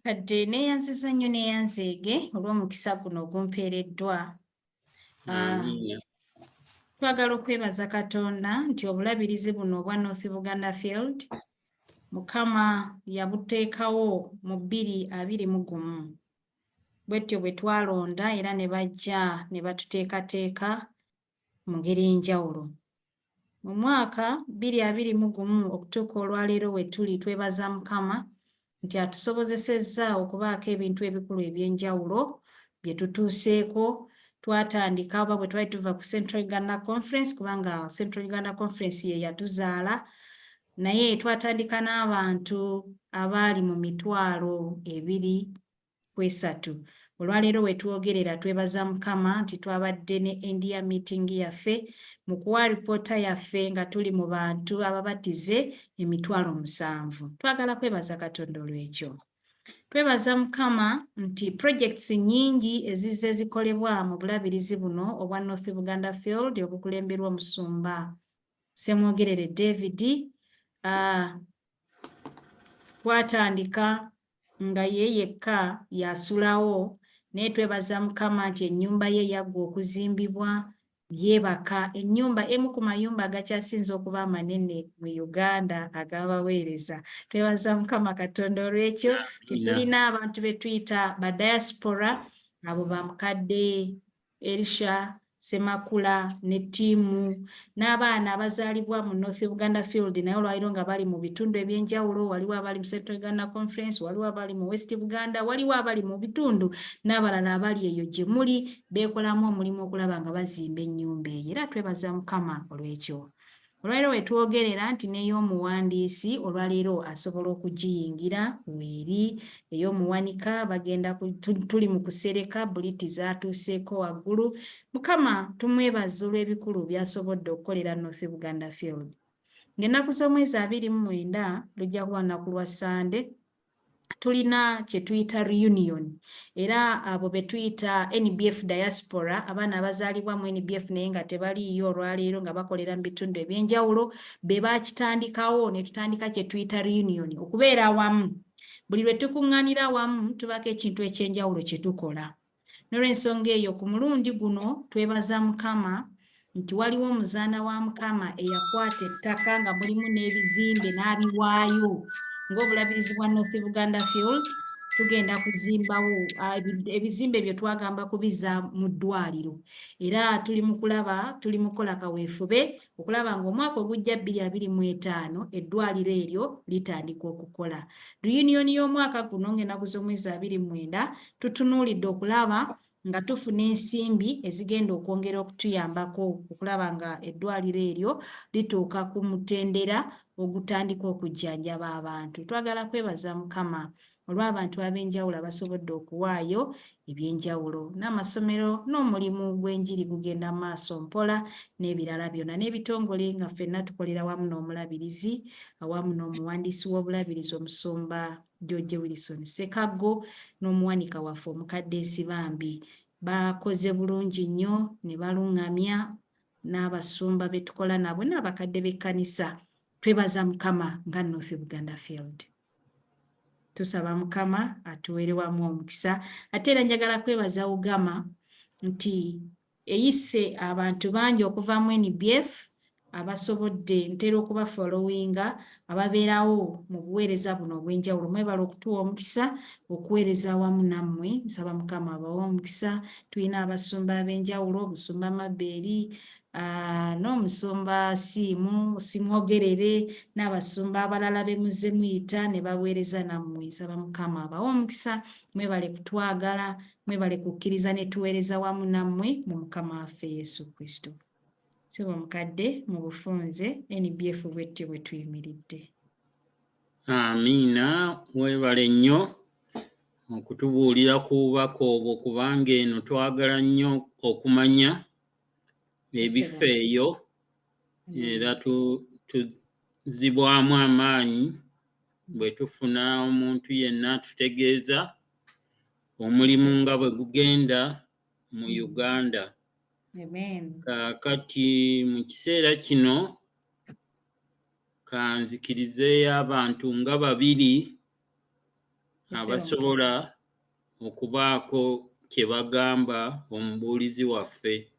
Kati neeyanziza nnyo neeyanzeege olw'omukisa guno ogumpeereddwa. Amiina. Twagala okwebaza Katonda nti obulabirizi buno obwa North Buganda Field Mukama yabuteekawo mu 2021. Bwetyo bwe twalonda era ne bajja ne batuteekateeka mu ngeri enjawulo. Mu mwaka 2021 okutuuka olwaleero we tuli twebaza Mukama nti atusobozesezza okubaako ebintu ebikulu eby'enjawulo bye tutuuseeko. Twatandika oba bwe twali tuva ku Central Uganda Conference kubanga Central Uganda Conference ye yatuzaala, naye twatandika n'abantu abaali mu 23,000. Olwaleero we twogerera twebaza Mukama nti twabadde ne India meeting yaffe mu kuwa ripoota yaffe nga tuli mu bantu ababatize 7,000. Twagala kwebaza Katonda olw'ekyo. Twebaza Mukama nti projects nnyingi ezizze zikolebwa mu bulabirizi buno obwa North Buganda Field obukulemberwa Omusumba Ssemwogerere David. Twatandika nga ye yekka yasulawo, naye twebaza Mukama nti ennyumba ye yaggwa okuzimbibwa, yeebaka ennyumba emu ku mayumba agakyasinze okuba amanene mu Uganda ag'abaweereza. Twebaza Mukama Katonda olw'ekyo. Tulina abantu be tuyita ba diaspora, abo bamukadde Elisha Semakula ne ttiimu n'abaana abazaalibwa mu North Buganda Field naye olwaliro nga bali mu bitundu eby'enjawulo. Waliwo abali mu Central Uganda Conference, waliwo abali mu West Buganda, waliwo abali mu bitundu n'abalala abali eyo gye muli beekolamu omulimu okulaba nga bazimba ennyumba eyo. Era twebaza Mukama olw'ekyo. Olwaleero we twogerera nti n'ey'omuwandiisi olwaleero asobola okugiyingira weeri, ey'omuwanika bagenda tuli mu kusereka buliti zaatuuseeko waggulu. Mukama tumwebaza olw'ebikulu by'asobodde okukolera North Buganda Field. Ng'ennaku z'omwezi 29 lujja kuba lunaku lwa Sande, tulina kye tuyita reunion, era abo be tuyita NBF diaspora, abaana abazaalibwa mu NBF naye nga tebaliiyo olwaleero nga bakolera mu bitundu eby'enjawulo, be baakitandikawo ne tutandika kye tuyita reunion, okubeera awamu. Buli lwe tukuŋŋaanira awamu tubaako ekintu eky'enjawulo kye tukola. N'olw'ensonga eyo ku mulundi guno twebaza Mukama nti waliwo omuzaana wa Mukama eyakwata ettaka nga mulimu n'ebizimbe n'abiwaayo ng'obulabirizi bwa North Buganda Field. Tugenda kuzimbawo ebizimbe bye twagamba kubizza mu ddwaliro, era tuli mu kukola kaweefube okulaba ng'omwaka ogujja 2025 eddwaliro eryo litandika okukola. Reunion y'omwaka guno ng'ennaku z'omwezi 29 tutunuulidde okulaba nga tufuna ensimbi ezigenda okwongera okutuyambako okulaba nga eddwaliro eryo lituuka ku mutendera ogutandika okujjanjaba abantu. Twagala kwebaza Mukama olw'abantu ab'enjawulo abasobodde okuwaayo eby'enjawulo, n'amasomero n'omulimu gw'enjiri gugenda maaso mpola n'ebirala byonna, n'ebitongole nga ffenna tukolera wamu n'omulabirizi awamu n'omuwandiisi w'obulabirizi Omusumba George Wilson Ssekago n'omuwanika waffe Omukadde Nsibambi. Bakoze bulungi nnyo ne baluŋŋamya n'abasumba be tukola nabo n'abakadde b'ekkanisa. Twebaza Mukama nga North Buganda Field. Tusaba Mukama atuweere wamu omukisa. Ate era njagala kwebaza Ugama nti eyise abantu bangi okuva mu NBF abasobodde ntera okuba followinga ababeerawo mu buweereza buno obw'enjawulo. Mwebala okutuwa omukisa okuweereza wamu nammwe. Nsaba Mukama abawe omukisa. Tulina abasumba ab'enjawulo, Omusumba Mabeeri, n'Omusumba Simwogerere n'abasumba abalala be muzze muyita ne baweereza nammwe. Nsaba Mukama abawe omukisa. Mwebale kutwagala, mwebale kukkiriza ne tuweereza wamu nammwe mu Mukama waffe Yesu Kristo. Ssebo Omukadde mu bufunze NBF bwetyo bwe tuyimiridde. Amiina, weebale nnyo okutubuulira ku bubaka obwo kubanga eno twagala nnyo okumanya ebifo eyo era tuzibwamu amaanyi bwe tufuna omuntu yenna tutegeeza omulimu nga bwe gugenda mu Uganda. Amen. Kaakati mu kiseera kino kanzikirizeeyo abantu nga 2 abasobola okubaako kye bagamba omubuulizi waffe.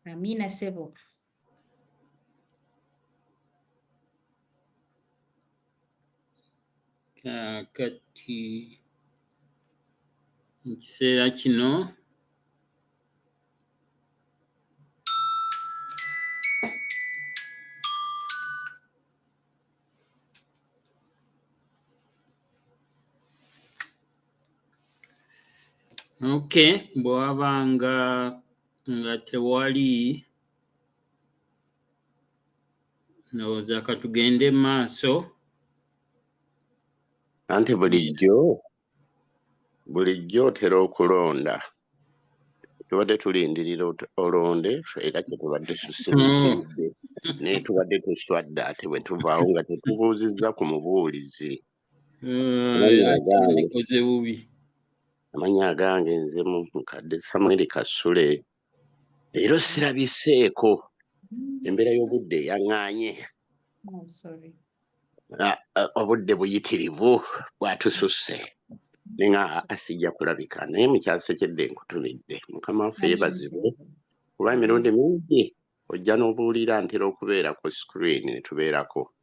Amiina ssebo. Kati mu kiseera kino bw'abanga nga tewali ndowooza ka tugende maaso. Anti bulijjo otera okulonda. Tubadde tulindirira olonde era kyetubadde tusibukiridde naye tubadde tuswadde ate bwe tuvaawo nga tetubuuzizza ku mubuulizi. Nikoze bubi. Amanya agange nze mukadde Samuel Kasule. Leero sirabiseeko embeera y'obudde yaŋŋaanye. Obudde buyitirivu bwatususse nenga asijja kulabika naye mukyasekedde nkutunidde. Mukama waffe yeebazibwe kuba emirundi mingi ojja n'obuulira ntera okubeera ku screen ne tubeerako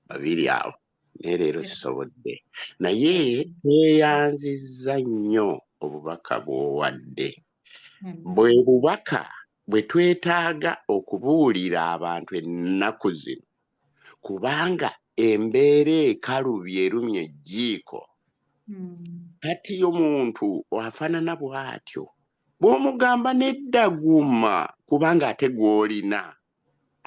babiri awo naye leero sisobodde. Naye tweyanzizza nnyo obubaka bw'owadde. Bwe bubaka bwe twetaaga okubuulira abantu ennaku zino kubanga embeera ekalubye erumye ejjiiko. Kati omuntu afaanana bw'atyo bw'omugamba n'eddaguma kubanga ate gw'olina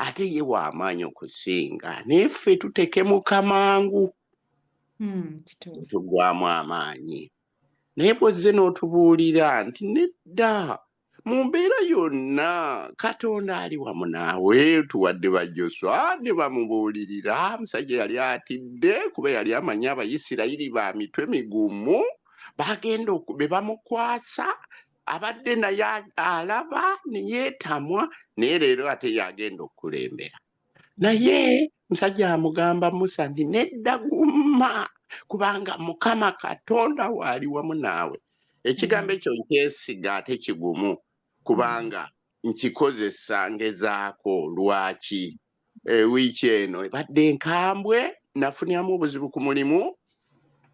ate ye w'amaanyi okusinga naye ffe tutekemuka mangu tugwamu amaanyi. Naye bw'ozze n'otubuulira nti nedda mu mbeera yonna Katonda ali wamu naawe. Tuwadde bajjoswa ne bamubuulirira musajja yali atidde kuba yali amanyi Abayisirayiri ba mitwe migumu bagenda be bamukwasa abadde naye alaba ne yeetamwa naye leero ate yagenda okukulembera. Naye musajja amugamba Musa nti nedda gumma kubanga Mukama Katonda waali wamu naawe. Ekigambo ekyo nkyesiga ate kigumu kubanga nkikozesa ngezaako. Lwaki? Wiiki eno ebadde nkambwe nafuniramu obuzibu ku mulimu.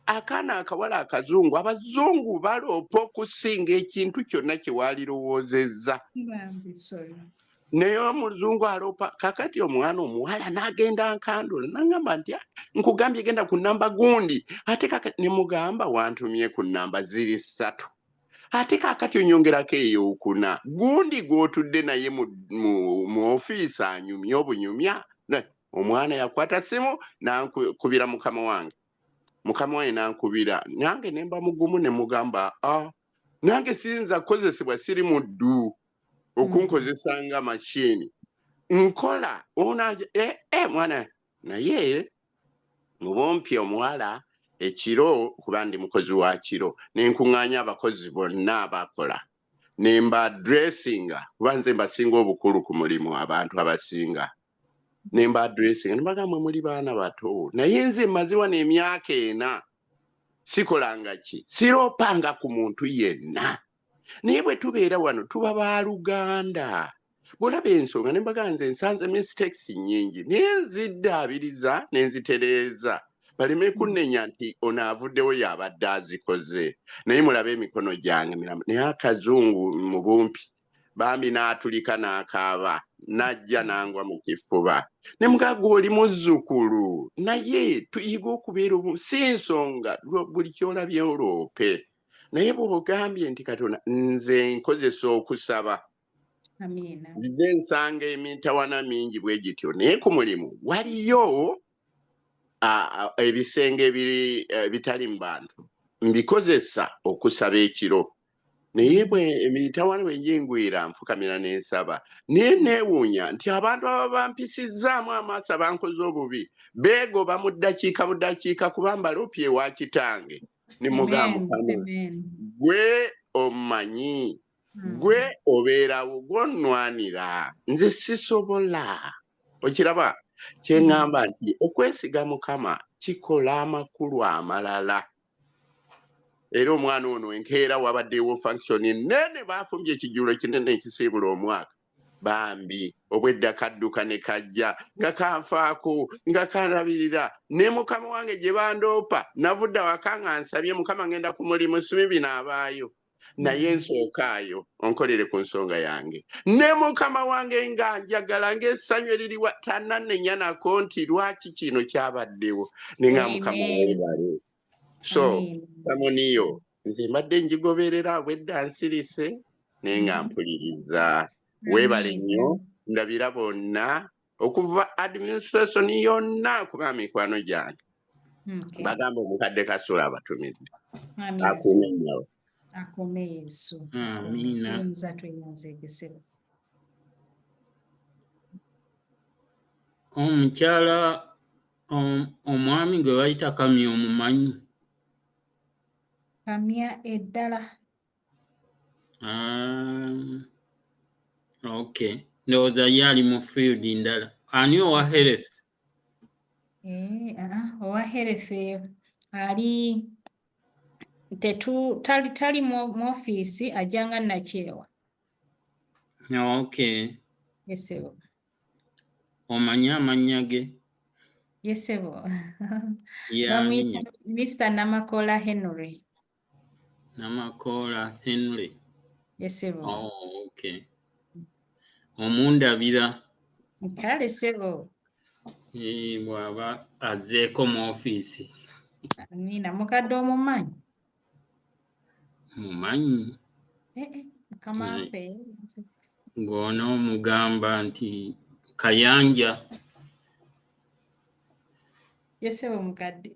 Akaana akawala akazungu abazungu baloopa okusinga ekintu kyonna kye walirowoozezza. Naye omuzungu aloopa. Kakati omwana omuwala n'agenda nkandula n'aŋŋamba nti nkugambye genda ku nnamba gundi ate kakati ne mugamba wantumye ku nnamba ziri 3 ate kakati onyongerako ey'okuna gundi gw'otudde naye mu ofiisi anyumya obunyumya. Omwana yakwata simu n'ankubira mukama wange. Mukama wange n'ankubira nange ne mba mugumu ne mugamba nange siyinza kukozesebwa siri muddu okunkozesa nga mashini nkola mwana. Naye mu bumpi omuwala ekiro kuba ndi mukozi wa kiro ne nkuŋŋaanya abakozi bonna abakola ne mba dressinga kuba nze mbasinga obukulu ku mulimu abantu abasinga. Ne mba dressinga ne bagamba muli baana bato naye nze mmaze wano emyaka 4 sikolanga ki siroopanga ku muntu yenna. Naye bwe tubeera wano tuba baaluganda. Bw'olaba ensonga ne mbagamba nze nsanze mistakes nnyingi naye nziddaabiriza ne nzitereeza baleme kunnenya nti ono avuddewo y'abadde azikoze. Naye mulabe emikono gyange miramu. Naye akazungu mu bumpi bambi n'atulika n'akaaba n'ajja n'angwa mu kifuba. Ne mugagga oli muzzukulu naye tuyiga okubeera si nsonga buli kyolabye oloope. Naye bw'ogambye nti Katonda nze nkozesa okusaba. Nze nsanga emitawana mingi bwe gityo naye ku mulimu waliyo ebisenge bitali mu bantu mbikozesa okusaba ekiro. Naye bwe emitawana bwe ngingwira nfukamira n'ensaba naye neewuunya nti abantu aba bampisizzaamu amaaso abankoze obubi beegoba mu ddakiika buddakiika kuba mbaloopye ewa kitange. Ne mugamba gwe omanyi gwe obeerawo gw'onnwanira nze sisobola. Okiraba kye ŋŋamba nti okwesiga Mukama kikola amakulu amalala. Era omwana ono enkeera wabaddewo function nene baafumbye ekijjulo kinene ekisiibula omwaka. Bambi obwedda kadduka ne kajja nga kanfaako nga kanrabirira ne mukama wange gye bandoopa navudda waka nga nsabye Mukama ngenda ku mulimu simi binaabaayo. Naye nsookayo onkolere ku nsonga yange. Ne mukama wange nga njagala ng'essanyu eririwa tannanenya nako nti lwaki kino kyabaddewo. Ne nga Mukama weebale. So, Samuniyo, nze mbadde njigoberera bwedda nsirise naye nga mpuliriza. Weebale nnyo, ndabira bonna okuva administration yonna kuba mikwano gyange. Bagamba omukadde Kasula abatumidde. Akuume nnyo. Akuume Yesu. Amiina. Tweyanzeegesebwa. Omukyala omwami gwe bayita Kamya omumanyi? Kamya eddala. Okay. Ndowooza ye ali mu field ndala. Ani owa health? Owa health ali tali mu ofiisi ajjanga nakyewa. Okay. Yesebo. Omanyi amannya ge? Yesebo. Y'ani? Mr. Namakola Henry. Namakola Henry. Yesebo. Oh, okay. Omundabira. Kale sebo. Bw'aba azzeeko mu ofiisi. Amiina, mukadde omumanyi? Mumanyi. Mukama waffe. Ng'ono mugamba nti Kayanja. Yesebo mukadde.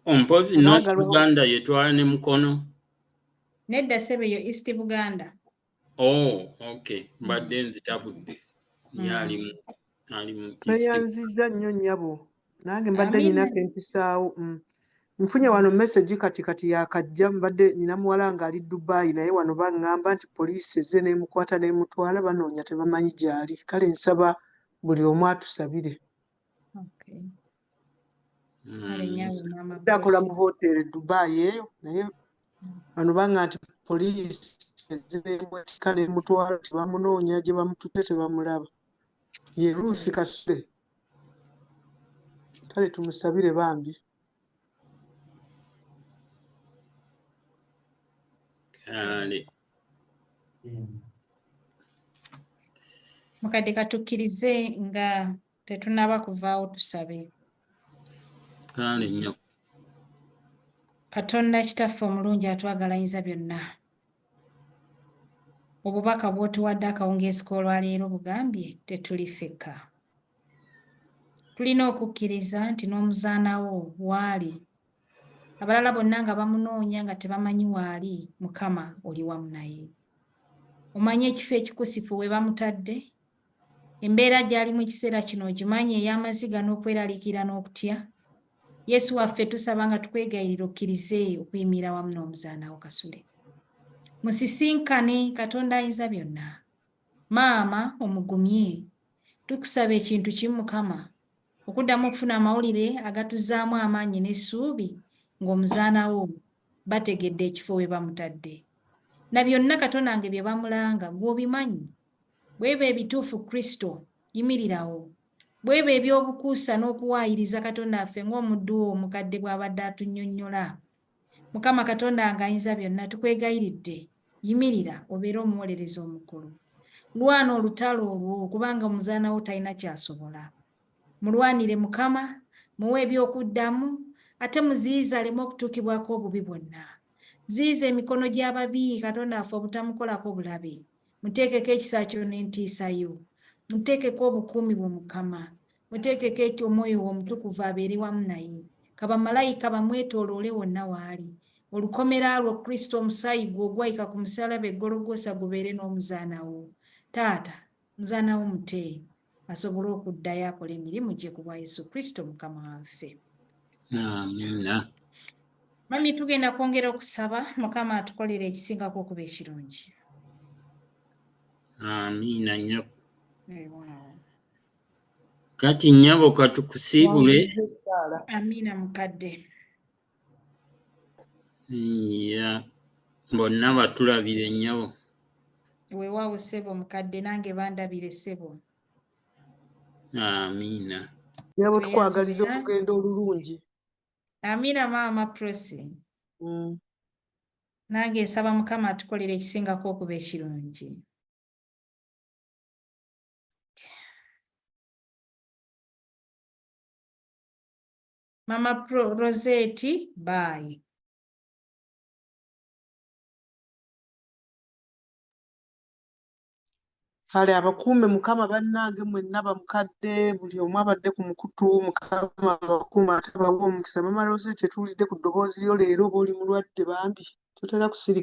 Ompozi North Uganda yetwala ne Mukono. Nedda sebo yo East Buganda. Oh, okay. Mbadde nzitabudde. Yali mu Tweyanziza nnyo nnyabo. Nange mbadde nyinako empisaawo. Nfunye wano message kati yakajja mbadde nina muwala nga ali Dubai naye wano baŋŋamba nti poliisi ezze n'emukwata n'emutwala banoonya tebamanyi gy'ali. Kale nsaba buli omu atusabire. Okay. Akola mu hoteri Dubai eyo naye wano baŋŋamba nti poliisi ezze n'emukwata n'emutwala tebamunoonya gye bamutute tebamulaba. Ye Ruth Kasule. Kale tumusabire bambi. Mukadde katukkirize nga tetunaba kuvaawo tusabe. Kale nnyo. Katonda kitaffe omulungi atwagalanyiza byonna. Obubaka bw'otuwadde akawungeezi k'olwaleero bugambye tetuli ffekka. Tulina okukkiriza nti n'omuzaanawo waali. Abalala bonna nga bamunoonya nga tebamanyi waali, Mukama oli wamu naye. Omanyi ekifo ekikusifu we bamutadde? Embeera gy'ali mu kiseera kino ogimanyi ey'amaziga n'okweraliikirira n'okutya? Yesu waffe tusaba nga tukwegayirira okkirize okuyimirira wamu n'omuzaanawo Kasule. Musisinkane Katonda ayinza byonna. Maama omugumye, tukusaba ekintu kimu Mukama, okuddamu okufuna amawulire agatuzaamu amaanyi n'essuubi ng'omuzaanawo bategedde ekifo we bamutadde. Na byonna Katonda nge bye bamulanga gw'obimanyi. Bw'eba ebituufu Kristo, yimirirawo. Bw'eba ebyobukuusa n'okuwaayiriza Katonda waffe ng'omuddu wo omukadde bw'abadde atunnyonnyola. Mukama Katonda nga ayinza byonna tukwegayiridde, yimirira obeere omuwolereza omukulu. Lwana olutalo olwo kubanga omuzaanawo talina kyasobola. Mulwanire Mukama, muwe ebyokuddamu, ate muziyiza aleme okutuukibwako obubi bwonna. Ziyiza emikono gy'ababi Katonda waffe obutamukolako bulabe. Muteekeko ekisa kyo n'entiisa yo. Muteekeko obukuumi bwe Mukama. Muteekeko ekyo omwoyo omutukuvu abeere wamu naye. Kabamalayika bamwetooloole wonna waali. Olukomera lwo Kristo omusaayi gwe ogwayika ku musaalaba e Gologoosa gubeere n'omuzaanawo. Taata, muzaanawo mute asobole okuddayo akola emirimu gye ku bwa Yesu Kristo Mukama waffe. Amiina. Mami tugenda kwongera okusaba Mukama atukolere ekisingako okuba ekirungi. Amiina nnyo. Weewaawo. Kati nnyabo katukusiibule. Wanguze Saala. Amiina mukadde. Ya bonna batulabire nnyabo. Weewaawo ssebo mukadde nange bandabire ssebo. Amiina. Nnyabo tukwagaliza Tweyazisa. olugendo olulungi. Amiina maama Prosi. Nange nsaba Mukama atukolere ekisingako okuba ekirungi. Mama Rosette, bye. Kale abakuume Mukama bannange mwenna bamukadde buli omu abadde ku mukutu Mukama abakuume atabawa omukisa. Mama Rosette tuwulidde ku ddoboozi lyo leero oba oli mulwadde bambi totera kusirika.